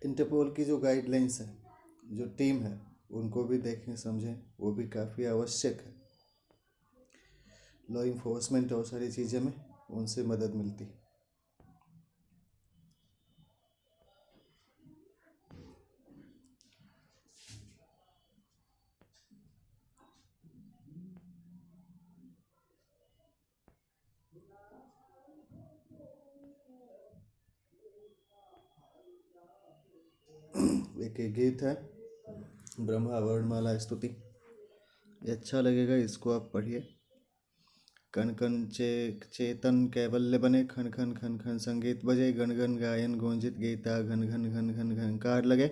इंटरपोल की जो गाइडलाइंस है, जो टीम है, उनको भी देखें समझें, वो भी काफ़ी आवश्यक है। लॉ इन्फोर्समेंट और सारी चीज़ें में उनसे मदद मिलती। एक गीत है ब्रह्मा वर्णमाला स्तुति, ये अच्छा लगेगा, इसको आप पढ़िए। कण कण चेतन कैवल्य बने, खन खन खन खन संगीत बजे, गण गण गायन गूंजित गीता, घन घन घन घन घनकार लगे।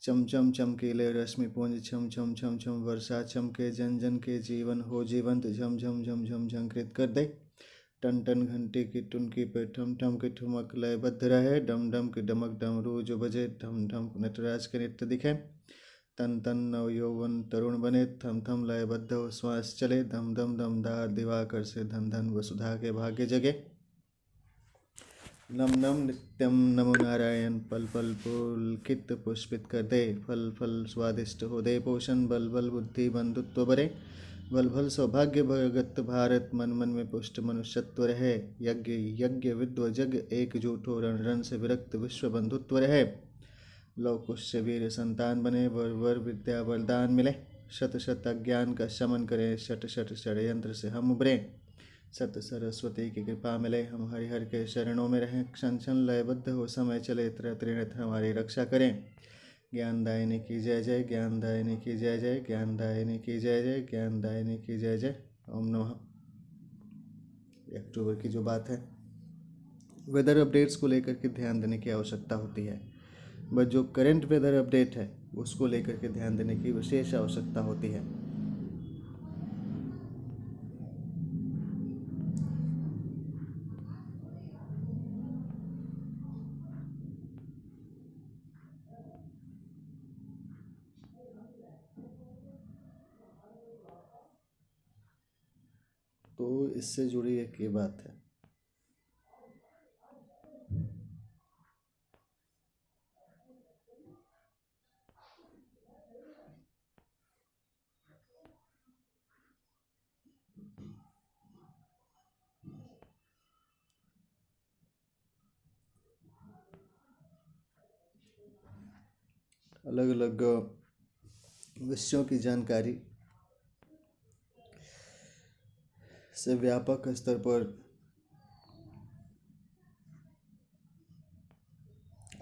चम चम चमकीले रश्मि पुंज, छम छम छम छम वर्षा चमके, जन जन के जीवन हो जीवंत, झम झम झम झम झंकृत कर दे। टन टन घंटी की टुनकी पे ठम ठम की ठुमक लयबद्ध रहे, डम डम की डमक डमरू जो बजे, ढम ढम नटराज के नृत्य दिखे। तन तन नव यौवन तरुण बने, थम थम लयबद्ध हो श्वास चले, दम दम दमदार दिवाकर से धन धन वसुधा के भाग्य जगे। नम नम नित्यम नमो नारायण, पल पल पुलकित पुष्पित कर दे, फल फल स्वादिष्ट हो दे पोषण, बल बल बुद्धि बंधुत्व बरे, बल भल सौभाग्य भगत भारत, मन मन में पुष्ट मनुष्यत्व रहे। यज्ञ यज्ञ विद्व जग एकजुट हो, रण रण से विरक्त विश्व बंधुत्व रहे। लव कुश वीर संतान बने, वर वर विद्या वरदान मिले, शत शत अज्ञान का शमन करें, शट शट षड्यंत्र से हम उबरें। सत सरस्वती की कृपा मिले, हम हरिहर के शरणों में रहें, क्षण क्षण लयबद्ध हो समय चले, त्रिनेत्र हमारी रक्षा करें। ज्ञानदायिनी की जय जय, ज्ञानदायिनी की जय जय, ज्ञानदायिनी की जय जय, ज्ञानदायिनी की जय जय। ओम नमः। अक्टूबर की जो बात है, वेदर अपडेट्स को लेकर के ध्यान देने की आवश्यकता होती है, बट जो करंट वेदर अपडेट है उसको लेकर के ध्यान देने की विशेष आवश्यकता होती है। तो इससे जुड़ी एक ये बात है। अलग अलग विषयों की जानकारी से व्यापक स्तर पर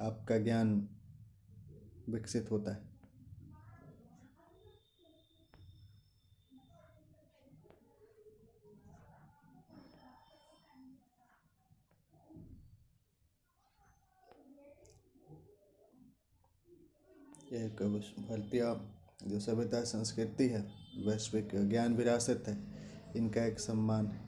आपका ज्ञान विकसित होता है। यह एक भारतीय जो सभ्यता संस्कृति है, वैश्विक ज्ञान विरासत है, इनका एक सम्मान है।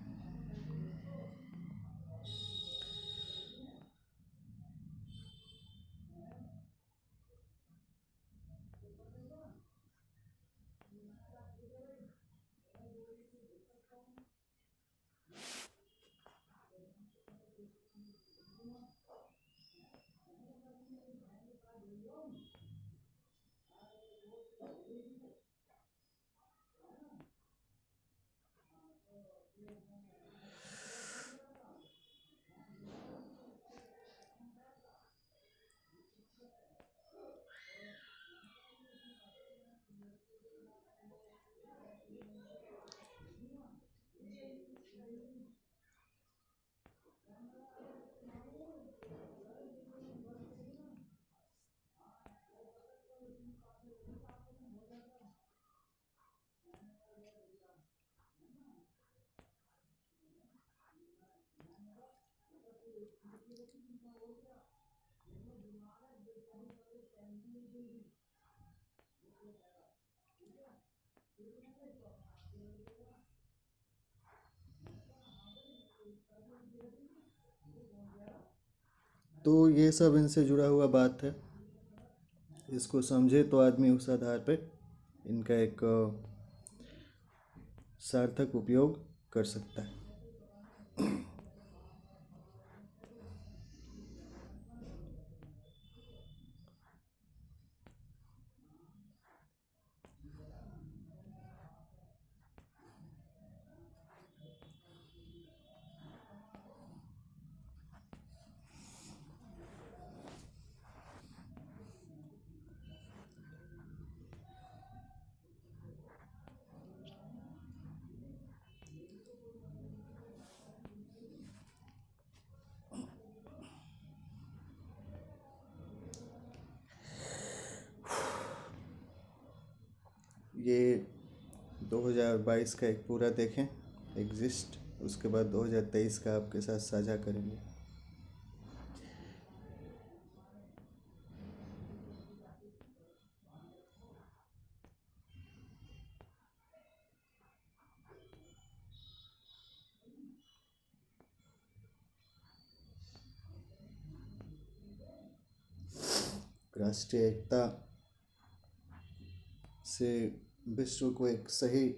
तो ये सब इनसे जुड़ा हुआ बात है। इसको समझे तो आदमी उस आधार पे इनका एक सार्थक उपयोग कर सकता है। ये 2022 का एक पूरा देखें एग्जिस्ट, उसके बाद 2023 का आपके साथ साझा करेंगे। राष्ट्रीय एकता से विश्व को एक सही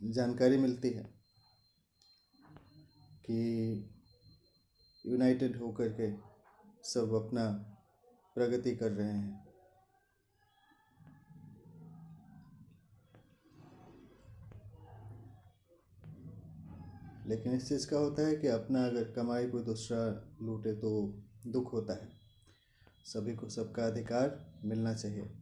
जानकारी मिलती है कि यूनाइटेड होकर के सब अपना प्रगति कर रहे हैं। लेकिन इस चीज़ का होता है कि अपना अगर कमाई कोई दूसरा लूटे तो दुख होता है। सभी को सबका अधिकार मिलना चाहिए।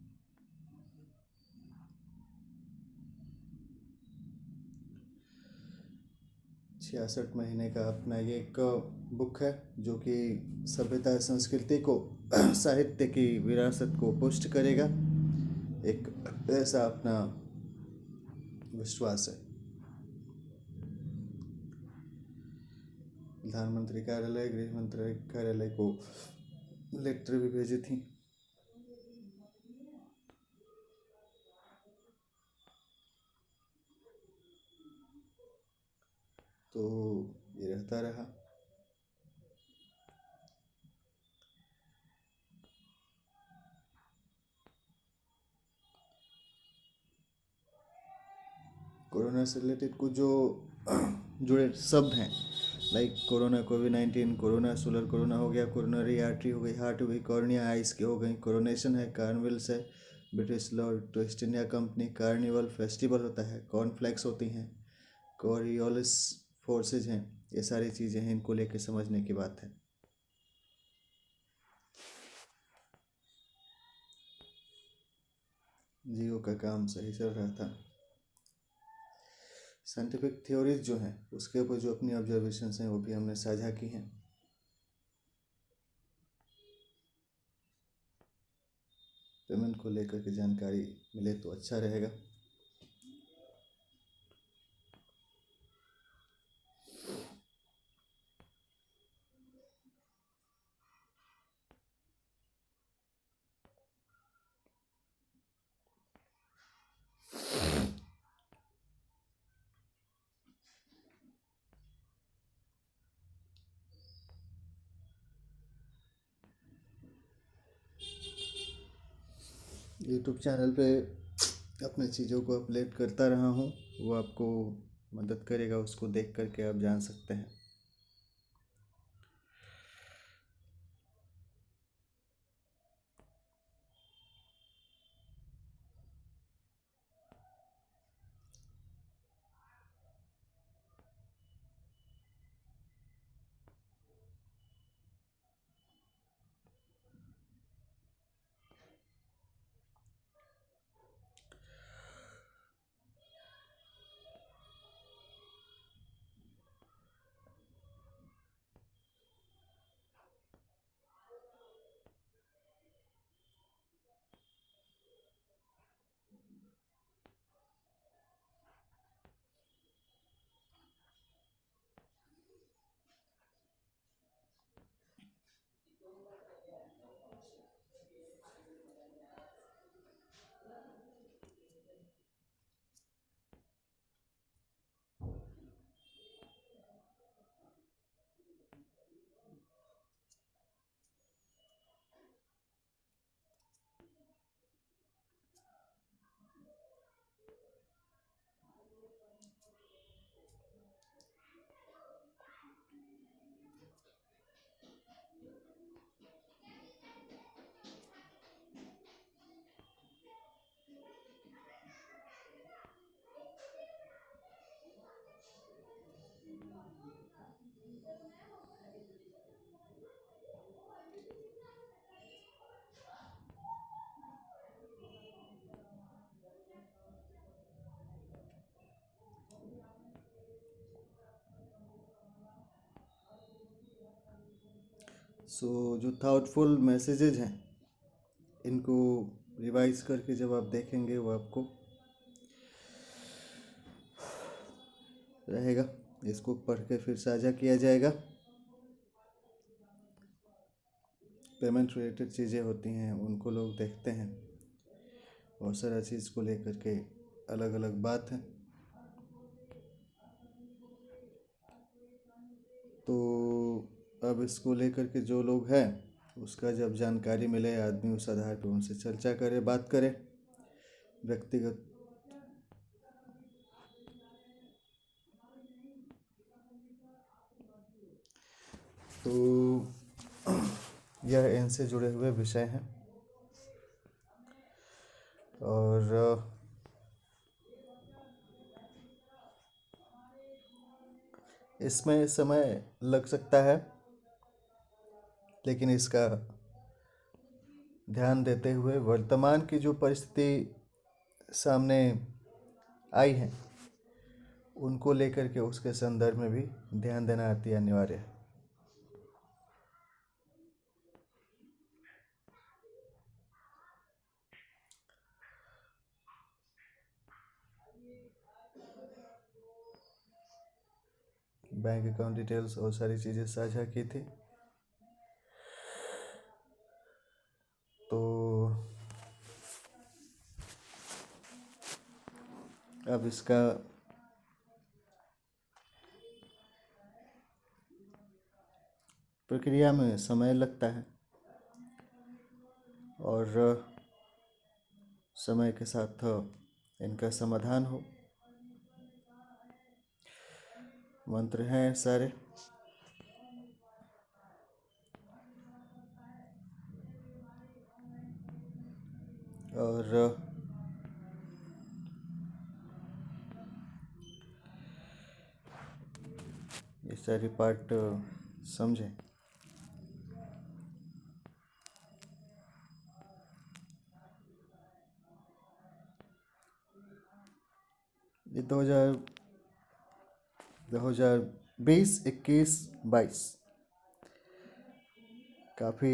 66 महीने का अपना ये एक बुक है जो कि सभ्यता संस्कृति को साहित्य की विरासत को पुष्ट करेगा, एक ऐसा अपना विश्वास है। प्रधानमंत्री कार्यालय, गृह मंत्रालय कार्यालय को लेटर भी भेजी थी। तो ये रहता रहा। कोरोना से रिलेटेड कुछ जो जुड़े शब्द हैं, लाइक कोरोना, कोविड-19, कोरोना सोलर, कोरोना हो गया, कोरोनरी आर्टरी हो गई, हार्ट हो गई, कॉर्निया आइस की हो गई, कोरोनेशन है, कार्निवल्स है, British Lord east India company, carnival festival होता है, कॉर्नफ्लेक्स होती हैं, कोरियोलिस फोर्सेज हैं, ये सारी चीज़ें हैं, इनको लेके समझने की बात है। जियो का काम सही चल रहा था। साइंटिफिक थ्योरीज जो हैं उसके ऊपर जो अपनी ऑब्जर्वेशंस हैं वो भी हमने साझा की हैं। पेमेंट को लेकर के जानकारी मिले तो अच्छा रहेगा। यूट्यूब चैनल पे अपने चीज़ों को अपलोड करता रहा हूँ, वो आपको मदद करेगा, उसको देख करके आप जान सकते हैं। जो थाउटफुल मैसेजेज हैं इनको रिवाइज करके जब आप देखेंगे वो आपको रहेगा। इसको पढ़ के फिर साझा किया जाएगा। पेमेंट रिलेटेड चीज़ें होती हैं उनको लोग देखते हैं, और सारा चीज़ को लेकर के अलग अलग बात है। तो अब इसको लेकर के जो लोग हैं उसका जब जानकारी मिले, आदमी उस आधार पर उनसे चर्चा करे, बात करे व्यक्तिगत। तो यह इनसे जुड़े हुए विषय हैं, और इसमें समय लग सकता है, लेकिन इसका ध्यान देते हुए वर्तमान की जो परिस्थिति सामने आई है उनको लेकर के उसके संदर्भ में भी ध्यान देना अति अनिवार्य है। बैंक अकाउंट डिटेल्स और सारी चीज़ें साझा की थी। तो अब इसका प्रक्रिया में समय लगता है, और समय के साथ इनका समाधान हो। मंत्र हैं सारे। और ये सारी पार्ट समझें। ये 2020, 21, 22 काफ़ी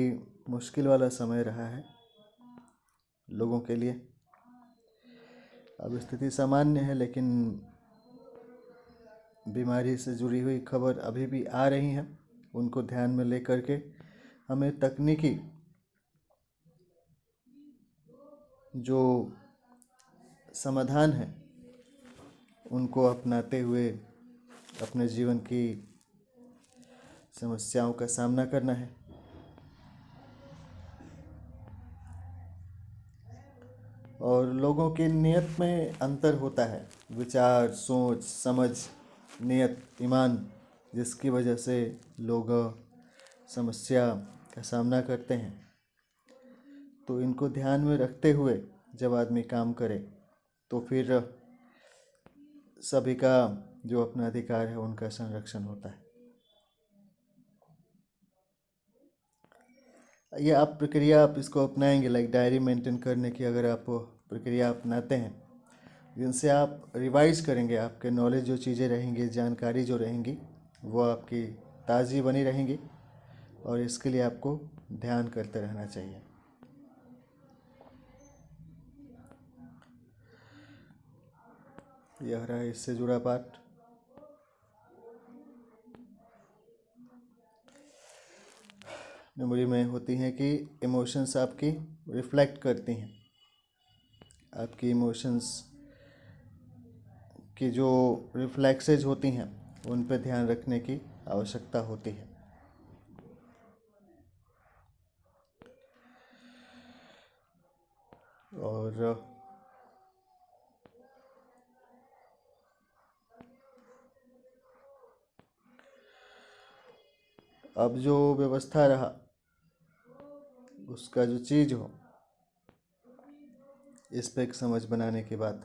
मुश्किल वाला समय रहा है लोगों के लिए। अब स्थिति सामान्य है, लेकिन बीमारी से जुड़ी हुई खबर अभी भी आ रही हैं। उनको ध्यान में लेकर के हमें तकनीकी जो समाधान है उनको अपनाते हुए अपने जीवन की समस्याओं का सामना करना है। और लोगों की नियत में अंतर होता है, विचार, सोच, समझ, नियत, ईमान, जिसकी वजह से लोग समस्या का सामना करते हैं। तो इनको ध्यान में रखते हुए जब आदमी काम करे तो फिर सभी का जो अपना अधिकार है उनका संरक्षण होता है। ये आप प्रक्रिया आप इसको अपनाएंगे, लाइक डायरी मेंटेन करने की अगर आप प्रक्रिया अपनाते हैं, जिनसे आप रिवाइज करेंगे, आपके नॉलेज जो चीज़ें रहेंगी, जानकारी जो रहेंगी, वो आपकी ताज़ी बनी रहेंगी। और इसके लिए आपको ध्यान करते रहना चाहिए। यह रहा इससे जुड़ा पाठ। मेमोरी में होती हैं कि इमोशंस आपकी रिफ्लेक्ट करती हैं। आपकी इमोशंस की जो रिफ्लेक्सेज होती हैं उन पर ध्यान रखने की आवश्यकता होती है। और अब जो व्यवस्था रहा उसका जो चीज़ हो, इस पे एक समझ बनाने की बात।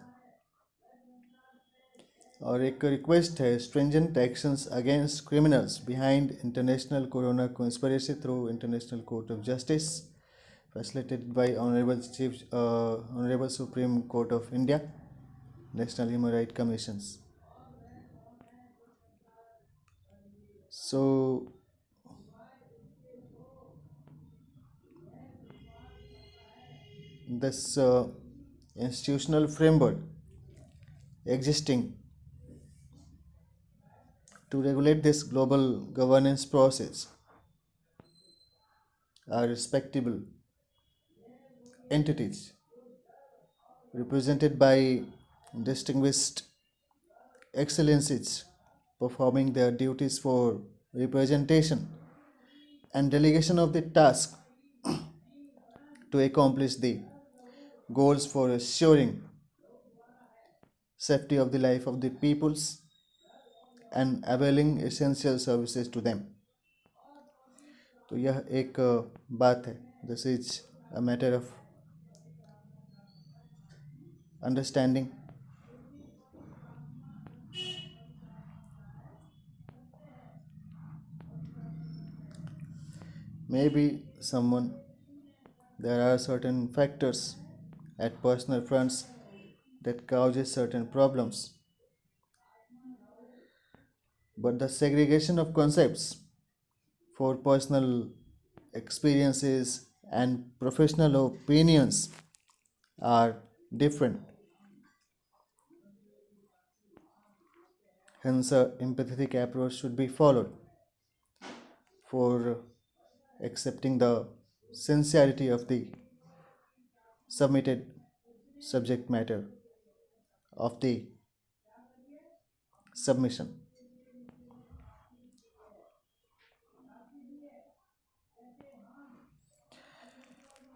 और एक रिक्वेस्ट है, stringent actions against criminals behind international corona conspiracy through international court of justice facilitated by Honorable Supreme Court of India, National Human Rights Commissions. So this institutional framework existing to regulate this global governance process are respectable entities represented by distinguished excellencies performing their duties for representation and delegation of the task to accomplish the goals for assuring safety of the life of the peoples and availing essential services to them. तो यह एक बात है, this is a matter of understanding. Maybe someone, there are certain factors at personal fronts that causes certain problems, but the segregation of concepts for personal experiences and professional opinions are different. Hence, an empathetic approach should be followed for accepting the sincerity of the submitted subject matter of the submission.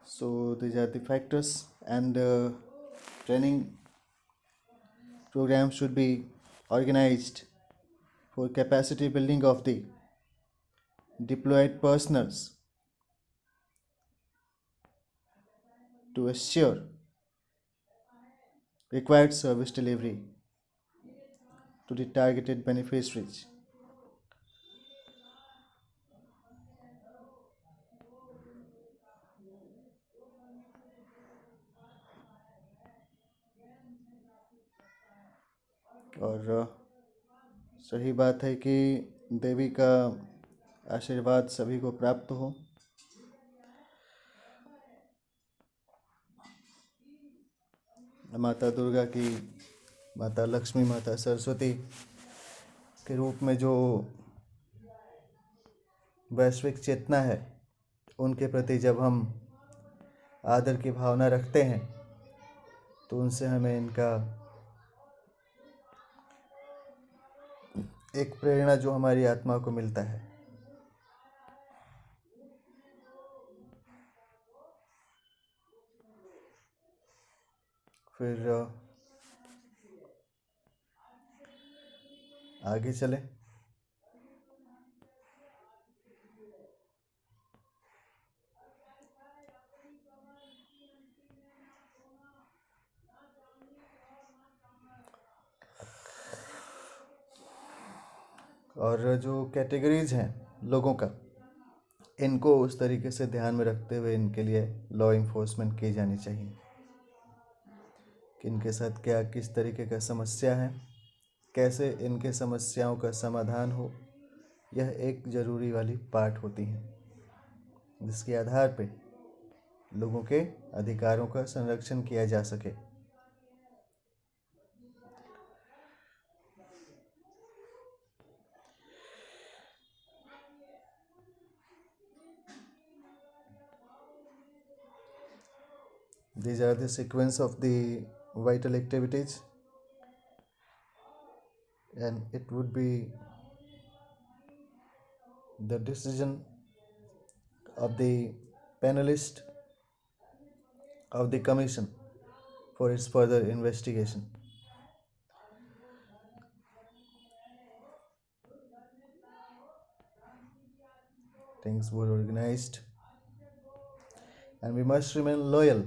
So these are the factors, and training programs should be organized for capacity building of the deployed personnels to assure required service delivery to the targeted beneficiaries. और सही बात है कि देवी का आशीर्वाद सभी को प्राप्त हो। माता दुर्गा की, माता लक्ष्मी, माता सरस्वती के रूप में जो वैश्विक चेतना है, उनके प्रति जब हम आदर की भावना रखते हैं तो उनसे हमें इनका एक प्रेरणा जो हमारी आत्मा को मिलता है। फिर आगे चले। और जो कैटेगरीज हैं लोगों का, इनको उस तरीके से ध्यान में रखते हुए इनके लिए लॉ इन्फोर्समेंट की जानी चाहिए कि इनके साथ क्या किस तरीके का समस्या है, कैसे इनके समस्याओं का समाधान हो। यह एक ज़रूरी वाली पार्ट होती है जिसके आधार पे लोगों के अधिकारों का संरक्षण किया जा सके। These are the sequence of the vital activities, and it would be the decision of the panelist of the commission for its further investigation. Things were organized, and we must remain loyal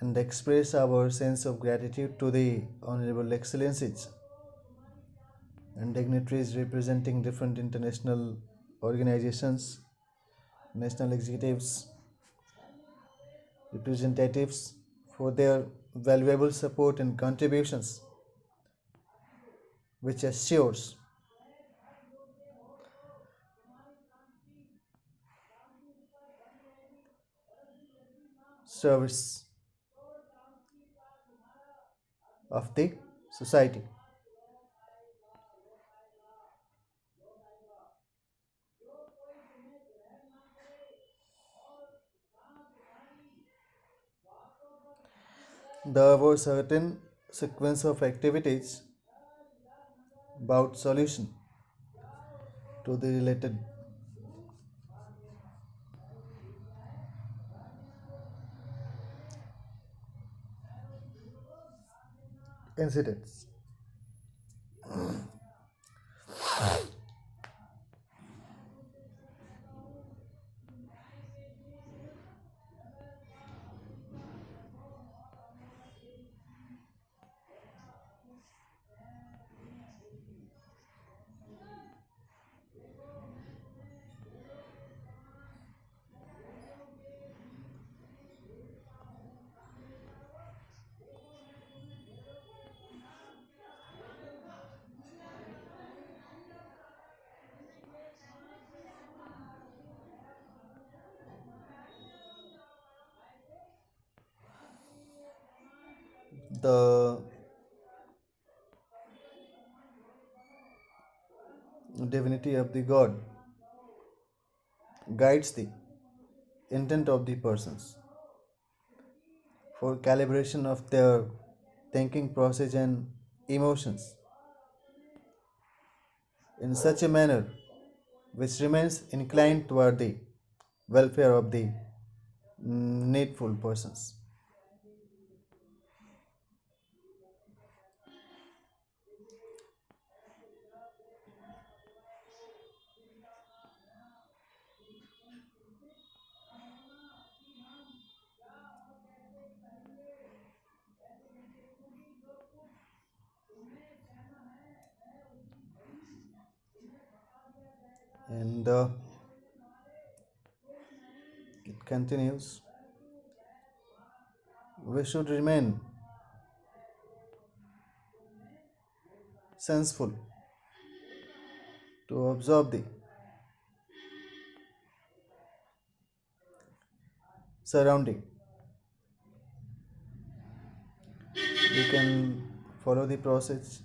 and express our sense of gratitude to the Honorable Excellencies and dignitaries representing different international organizations, national executives, representatives for their valuable support and contributions, which assures service of the society. There were certain sequence of activities about solution to the related incidents. The divinity of the god guides the intent of the persons for calibration of their thinking process and emotions in such a manner which remains inclined toward the welfare of the needful persons. And it continues. We should remain senseful to observe the surrounding. You can follow the process.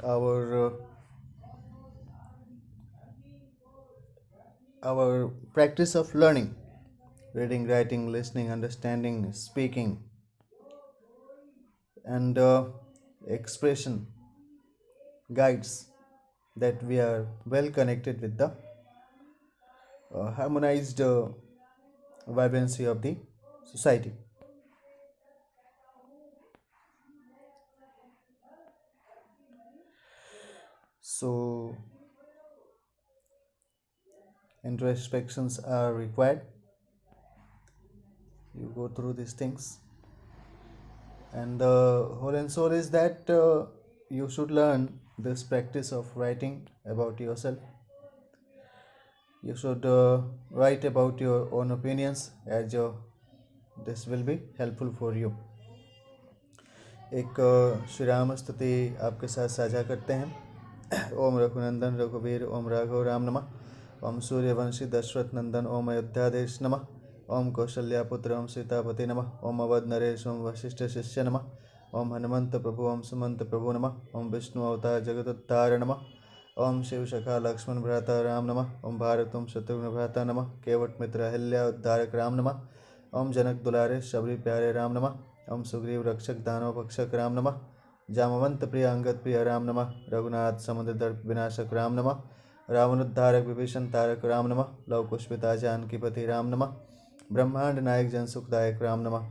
Our our practice of learning, reading, writing, listening, understanding, speaking, and expression guides that we are well connected with the harmonized vibrancy of the society. So, introspections are required. You go through these things, and the whole and soul is that you should learn this practice of writing about yourself. You should write about your own opinions, as this will be helpful for you. एक श्री राम स्तुति आपके साथ साझा करते हैं। ओम रघुनंदन रघुवीर ओम राघव राम नमः। ओम सूर्यवंशी दशरथ नंदन ओम अयोध्यादेश नमः। ओम कौशल्यापुत्र ओम सीतापति नमः। ओम अवध नरेश ओम वशिष्ठ शिष्य नमः। ओम हनुमंत प्रभु ओम सुमंत प्रभु नमः। ओम विष्णु अवतार जगदुद्धार नमः। ओम शिव शखा लक्ष्मण भ्राता राम नमः। ओम भारत ओम शत्रुघ्न भ्राता नमः। केवट मित्र अहिल्या उद्धारक राम नमः। ओम जनक दुलारे शबरी प्यारे राम नमः। ओम सुग्रीव रक्षक दानव भक्षक राम नमः। जामवंत प्रिय अंगद प्रिय राम नमः। रघुनाथ समुद्र दर्प विनाशक राम नमः। रावणोद्धारक विभीषण तारक राम नमः। लव कुशपिता जानकीपति राम नमः। ब्रह्मांड नायक जन सुखदायक राम नमः।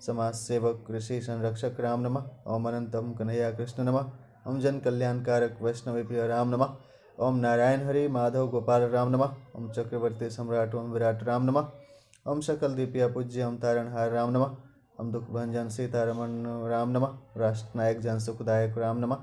समाज सेवक ऋषि संरक्षक राम नमः। ओम अनंतम कन्हैया कृष्ण नमः। ओम जन कल्याणकारक वैष्णव प्रिय राम नमः। ओम नारायण हरि माधव गोपाल राम नमः। ओम चक्रवर्ती सम्राट ओम विराट राम नमः। ओम सकल दीपिया पूज्य ओम तारणहार राम नमः। ओम दुख भंजन सीतारमण राम नमः। राष्ट्रनायक जन सुखदायक राम नमः।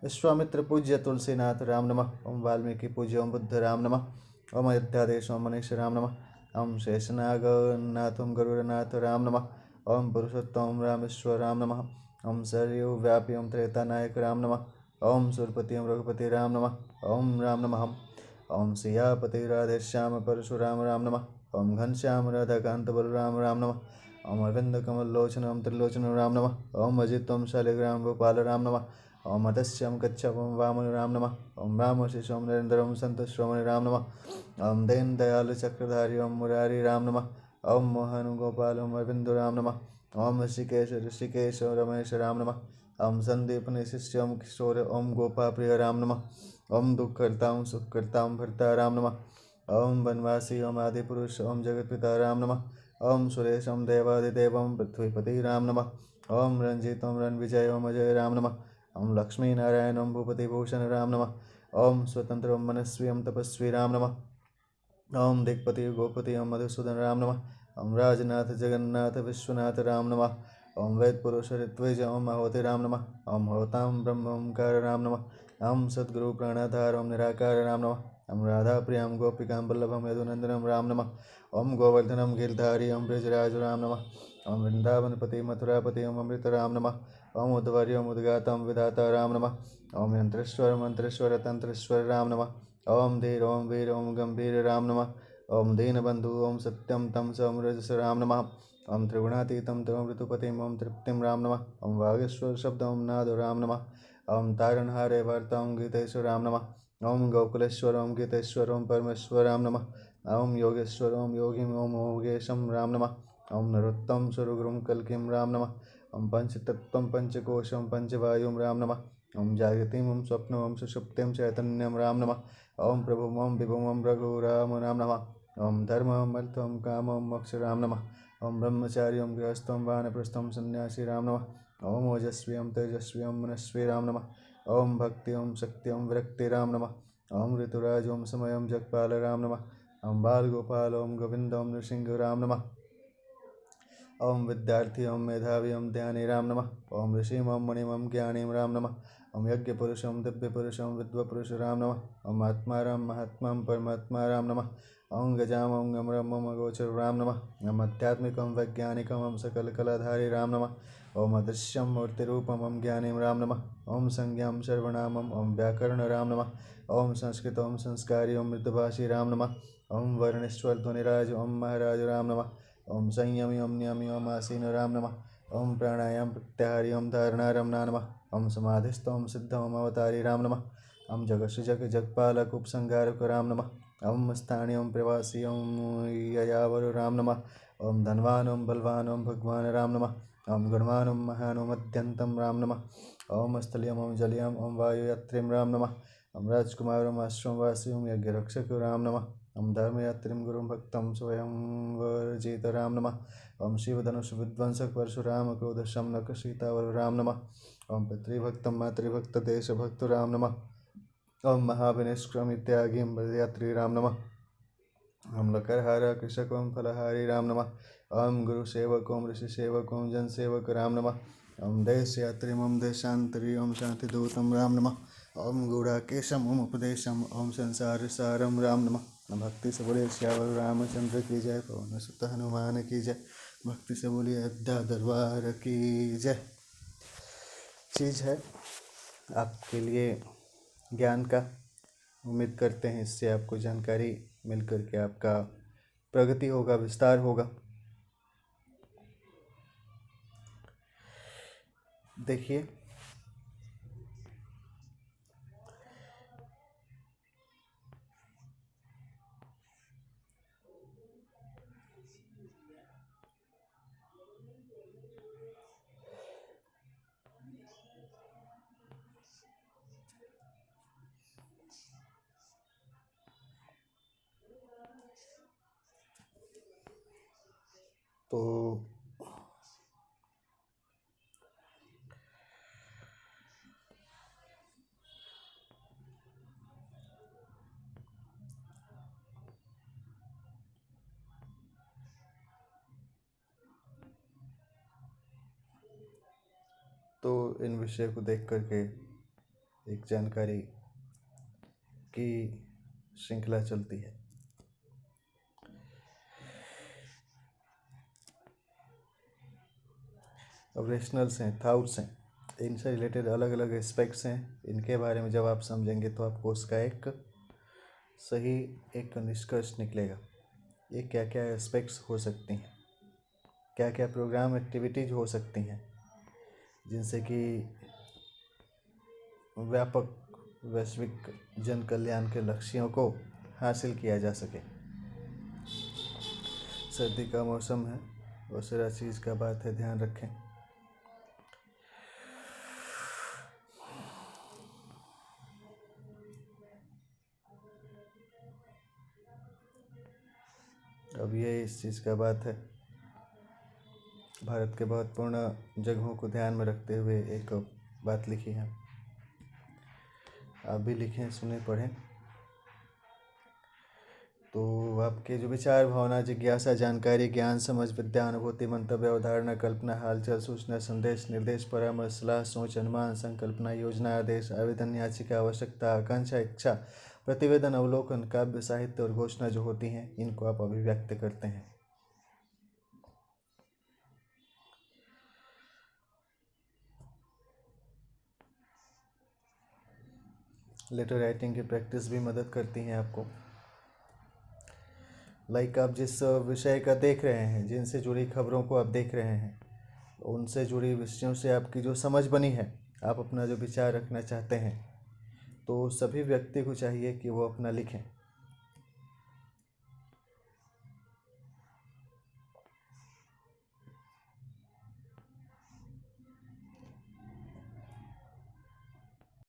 विश्वामित्र पूज्य तुलसीनाथ राम नमः। ओम वाल्मीकि पूज्य ओम बुद्ध राम नमः। ओम अयोध्यादेश ओम मनीष राम नमः। ओम शेषनागनाथ ओम गरुड़नाथ राम नमः। ओम पुरुषोत्तम रामेश्वर राम नमः। ओम सरयू व्यापी ओम त्रेतानायक राम नमः। ओम सुरपति ओम रघुपति राम नमः। ओम राम नमः। ओम सियापति राधेश्याम परशुराम राम नमः। ओम घनश्याम राधाकांत बलराम राम नमः। ओम अरविंद कमल लोचन ओम त्रिलोचन राम नमः। ओम अजित ओम शालिग्राम गोपाल राम नमः। ओम मत्स्यम कच्छप ओम वामन राम नमः। ओम राम शिशु ओम नरेंद्र ओम संत श्रवण राम नमः। ओम दीन दयाल चक्रधारी ओम मुरारी राम नमः। ओम मोहन गोपाल ओम अरविंद राम नमः। ओम ऋषिकेश ऋषिकेश ओम रमेश राम नमः। ओम संदीप निशिष्य ओम किशोर ओम गोपा प्रिय राम नमः। ओम दुखकर्ता ओम सुखकर्ता ओम भरता राम नमः। ओम वनवासी ओम आदि पुरुष ओम जगतपिता राम नमः। ओम सुरेश ओम देवादिदेव ओम पृथ्वीपति राम नमः। ओम रंजित ओम रणविजय ओम अजय राम नमः। ओम लक्ष्मी नारायण ओम भूपति भूषण राम नमः। ओम स्वतंत्र ओम मनस्वी ओम तपस्वी राम नमः। ओम दिक्पति गोपति ओम मधुसूदन राम नमः। ओम राजनाथ जगन्नाथ विश्वनाथ राम नमः। ओम वेद पुरुष ऋत्विज ओम अहोति राम नमः। ओम होताम ब्रह्म ओंकार राम नमः। ओम सद्गुरु प्राणाधार ओम निराकार राम नमः। ओम राधा प्रियम गोपिकां वल्लभम यदुनंदनम राम नमः। ओम गोवर्धनम गिरधारी ओम ब्रजराज राम नमः। ओम वृंदावनपति मथुरापति ओम अमृत राम नमः। ओम उद्वर्य ओम उद्गाता ओम विधाता राम नमः। ओम यंत्रेश्वर मंत्रेश्वर तंत्रेश्वर राम नमः। ओम धीर ओम वीर ओम गंभीर राम नमः। ओम दीनबंधु ओम सत्यम तम ओम रजस राम नमः। ओम त्रिगुणातीतम तम ऋतुपतिम ओम तृप्तिम राम नमः। ओम वागेश्वर शब्द ओम नाद राम नमः। ओम तारणहारे वार्ता ओम गीतेश्वर राम नमः। ओम गोकुलेश्वर ओम गीतेश्वर ओम परमेश्वर राम नमः। ओम योगेश्वर ओम योगिम ओम योगेशम राम नमः। ओम नरोत्तम सुरगुरुम कल्किम राम नमः। ओम पंचतत्वम पंचकोशम पंचवायुम राम नमः। ओम जागृतिम ओम स्वप्नम ओम सुषुप्तिम चैतन्यम राम नमः। ओम प्रभुम ओम विभुम ओम रघुराम राम नमः। ओम धर्मम अर्थम कामम मोक्ष राम नमः। ओम ब्रह्मचारी ओम गृहस्थम वानप्रस्थम सन्यासी राम नमः। ओम ओजस्वी ओम तेजस्वी ओम मनस्वी राम नमः। ओम भक्ति ओम शक्ति ओम विरक्ति राम नमः। ओम ऋतुराज ओम समय ओम जगपाल राम नमः। ओम बाल गोपाल ओम गोविंद ओम नृसिंह राम नमः। ओम विद्यार्थी ओम मेधावी ओम ध्यानी राम नमः। ओम ऋषिम ओम मणिम ओम ज्ञानीम राम नमः। ओम यज्ञ पुरुष ओम दिव्य पुरुष ओम विद्व पुरुष राम नमः। ओम आत्मा राम महात्मा परमात्मा राम नमः। ओम गजाम ओम गमरम ओम अगोचर राम नमः। ओम आध्यात्मिक ओम वैज्ञानिक ओम सकल कलाधारी राम नमः। ओम अदृश्यम मूर्तिरूपम ओम ज्ञानीम राम नमः। ओम संज्ञाम सर्वनामम ओम व्याकरण राम नमः। ओम संस्कृत ओम संस्कारी ओम मृदुभाषी राम नमः। ओम वर्णेश्वर ध्वनिराज ओम महाराज राम नमः। ओम संयमी ओम नियमी ओम आसीन राम नमः। ओम प्राणायाम प्रत्याहारी ओम धारणा रमना नमः। ओम समाधिस्थ ओम सिद्ध ओम अवतारी राम नमः। ओम जगसृजक जगपालक उपसंहारक राम नमः। ओम स्थानीय ओम प्रवासी ओम ययावर राम नमः। ओम धनवान ओम बलवान ओम भगवान राम नमः। ओम गणवान ओम महान ओम अत्यंतम राम नमः। ओम स्थलियम ओम जलियम ओम वायुयात्रिम राम नमः। ओम राजकुमार ओम आश्रमवासी ओम यज्ञरक्षक राम नमः। ओम धर्मयात्रिम गुरुम भक्तम स्वयं वर्जित राम नमः। ओम शिवधनुष विध्वंसक परशुराम क्रोध शमनक सीतावर राम नमः। ओम पितृभक्तम मातृभक्त देशभक्त राम नमः। ओम महाविनिष्क्रम त्यागी यात्री राम नमः। ओम लकरहारा कृषक ओम फलहारी राम नमः। ओम गुरु सेवक ओम ऋषि सेवक ओम जन सेवक राम नमः। ओम देश यात्री ओम देशांतरी ओम शांति दूतम राम नमः। ओम गूढ़ाकेशम ओम उपदेशम ओम संसार सारम राम नमः। भक्ति से बोले श्यावर रामचंद्र की जय। पवन सुत हनुमान की जय। भक्ति से बोलिए अयोध्या दरबार की जय। चीज़ है आपके लिए ज्ञान का। उम्मीद करते हैं इससे आपको जानकारी मिल कर के आपका प्रगति होगा, विस्तार होगा। देखिए, तो इन विषय को देख करके एक जानकारी की श्रृंखला चलती है। अब रेशनल्स हैं, थाउट्स हैं, इनसे रिलेटेड अलग अलग एस्पेक्ट्स हैं। इनके बारे में जब आप समझेंगे तो आपको उसका एक सही एक निष्कर्ष निकलेगा। ये क्या क्या एस्पेक्ट्स हो सकती हैं, क्या क्या प्रोग्राम एक्टिविटीज हो सकती हैं जिनसे कि व्यापक वैश्विक जन कल्याण के लक्ष्यों को हासिल किया जा सके। सर्दी का मौसम है और सारा चीज़ का बात है, ध्यान रखें। अब ये इस चीज़ का बात है, भारत के महत्वपूर्ण जगहों को ध्यान में रखते हुए एक बात लिखी है। आप भी लिखें, सुने, पढ़ें। तो आपके जो विचार, भावना, जिज्ञासा, जानकारी, ज्ञान, समझ, विद्या, अनुभूति, मंतव्य, अवधारणा, कल्पना, हालचाल, सूचना, संदेश, निर्देश, परामर्श, सलाह, सोच, अनुमान, संकल्पना, योजना, आदेश, आवेदन, याचिका, आवश्यकता, आकांक्षा, इच्छा, प्रतिवेदन, अवलोकन, काव्य, साहित्य और घोषणा जो होती हैं, इनको आप अभिव्यक्त करते हैं। लेटर राइटिंग की प्रैक्टिस भी मदद करती हैं आपको। लाइक आप जिस विषय का देख रहे हैं, जिनसे जुड़ी खबरों को आप देख रहे हैं, उनसे जुड़ी विषयों से आपकी जो समझ बनी है, आप अपना जो विचार रखना चाहते हैं, तो सभी व्यक्ति को चाहिए कि वो अपना लिखें।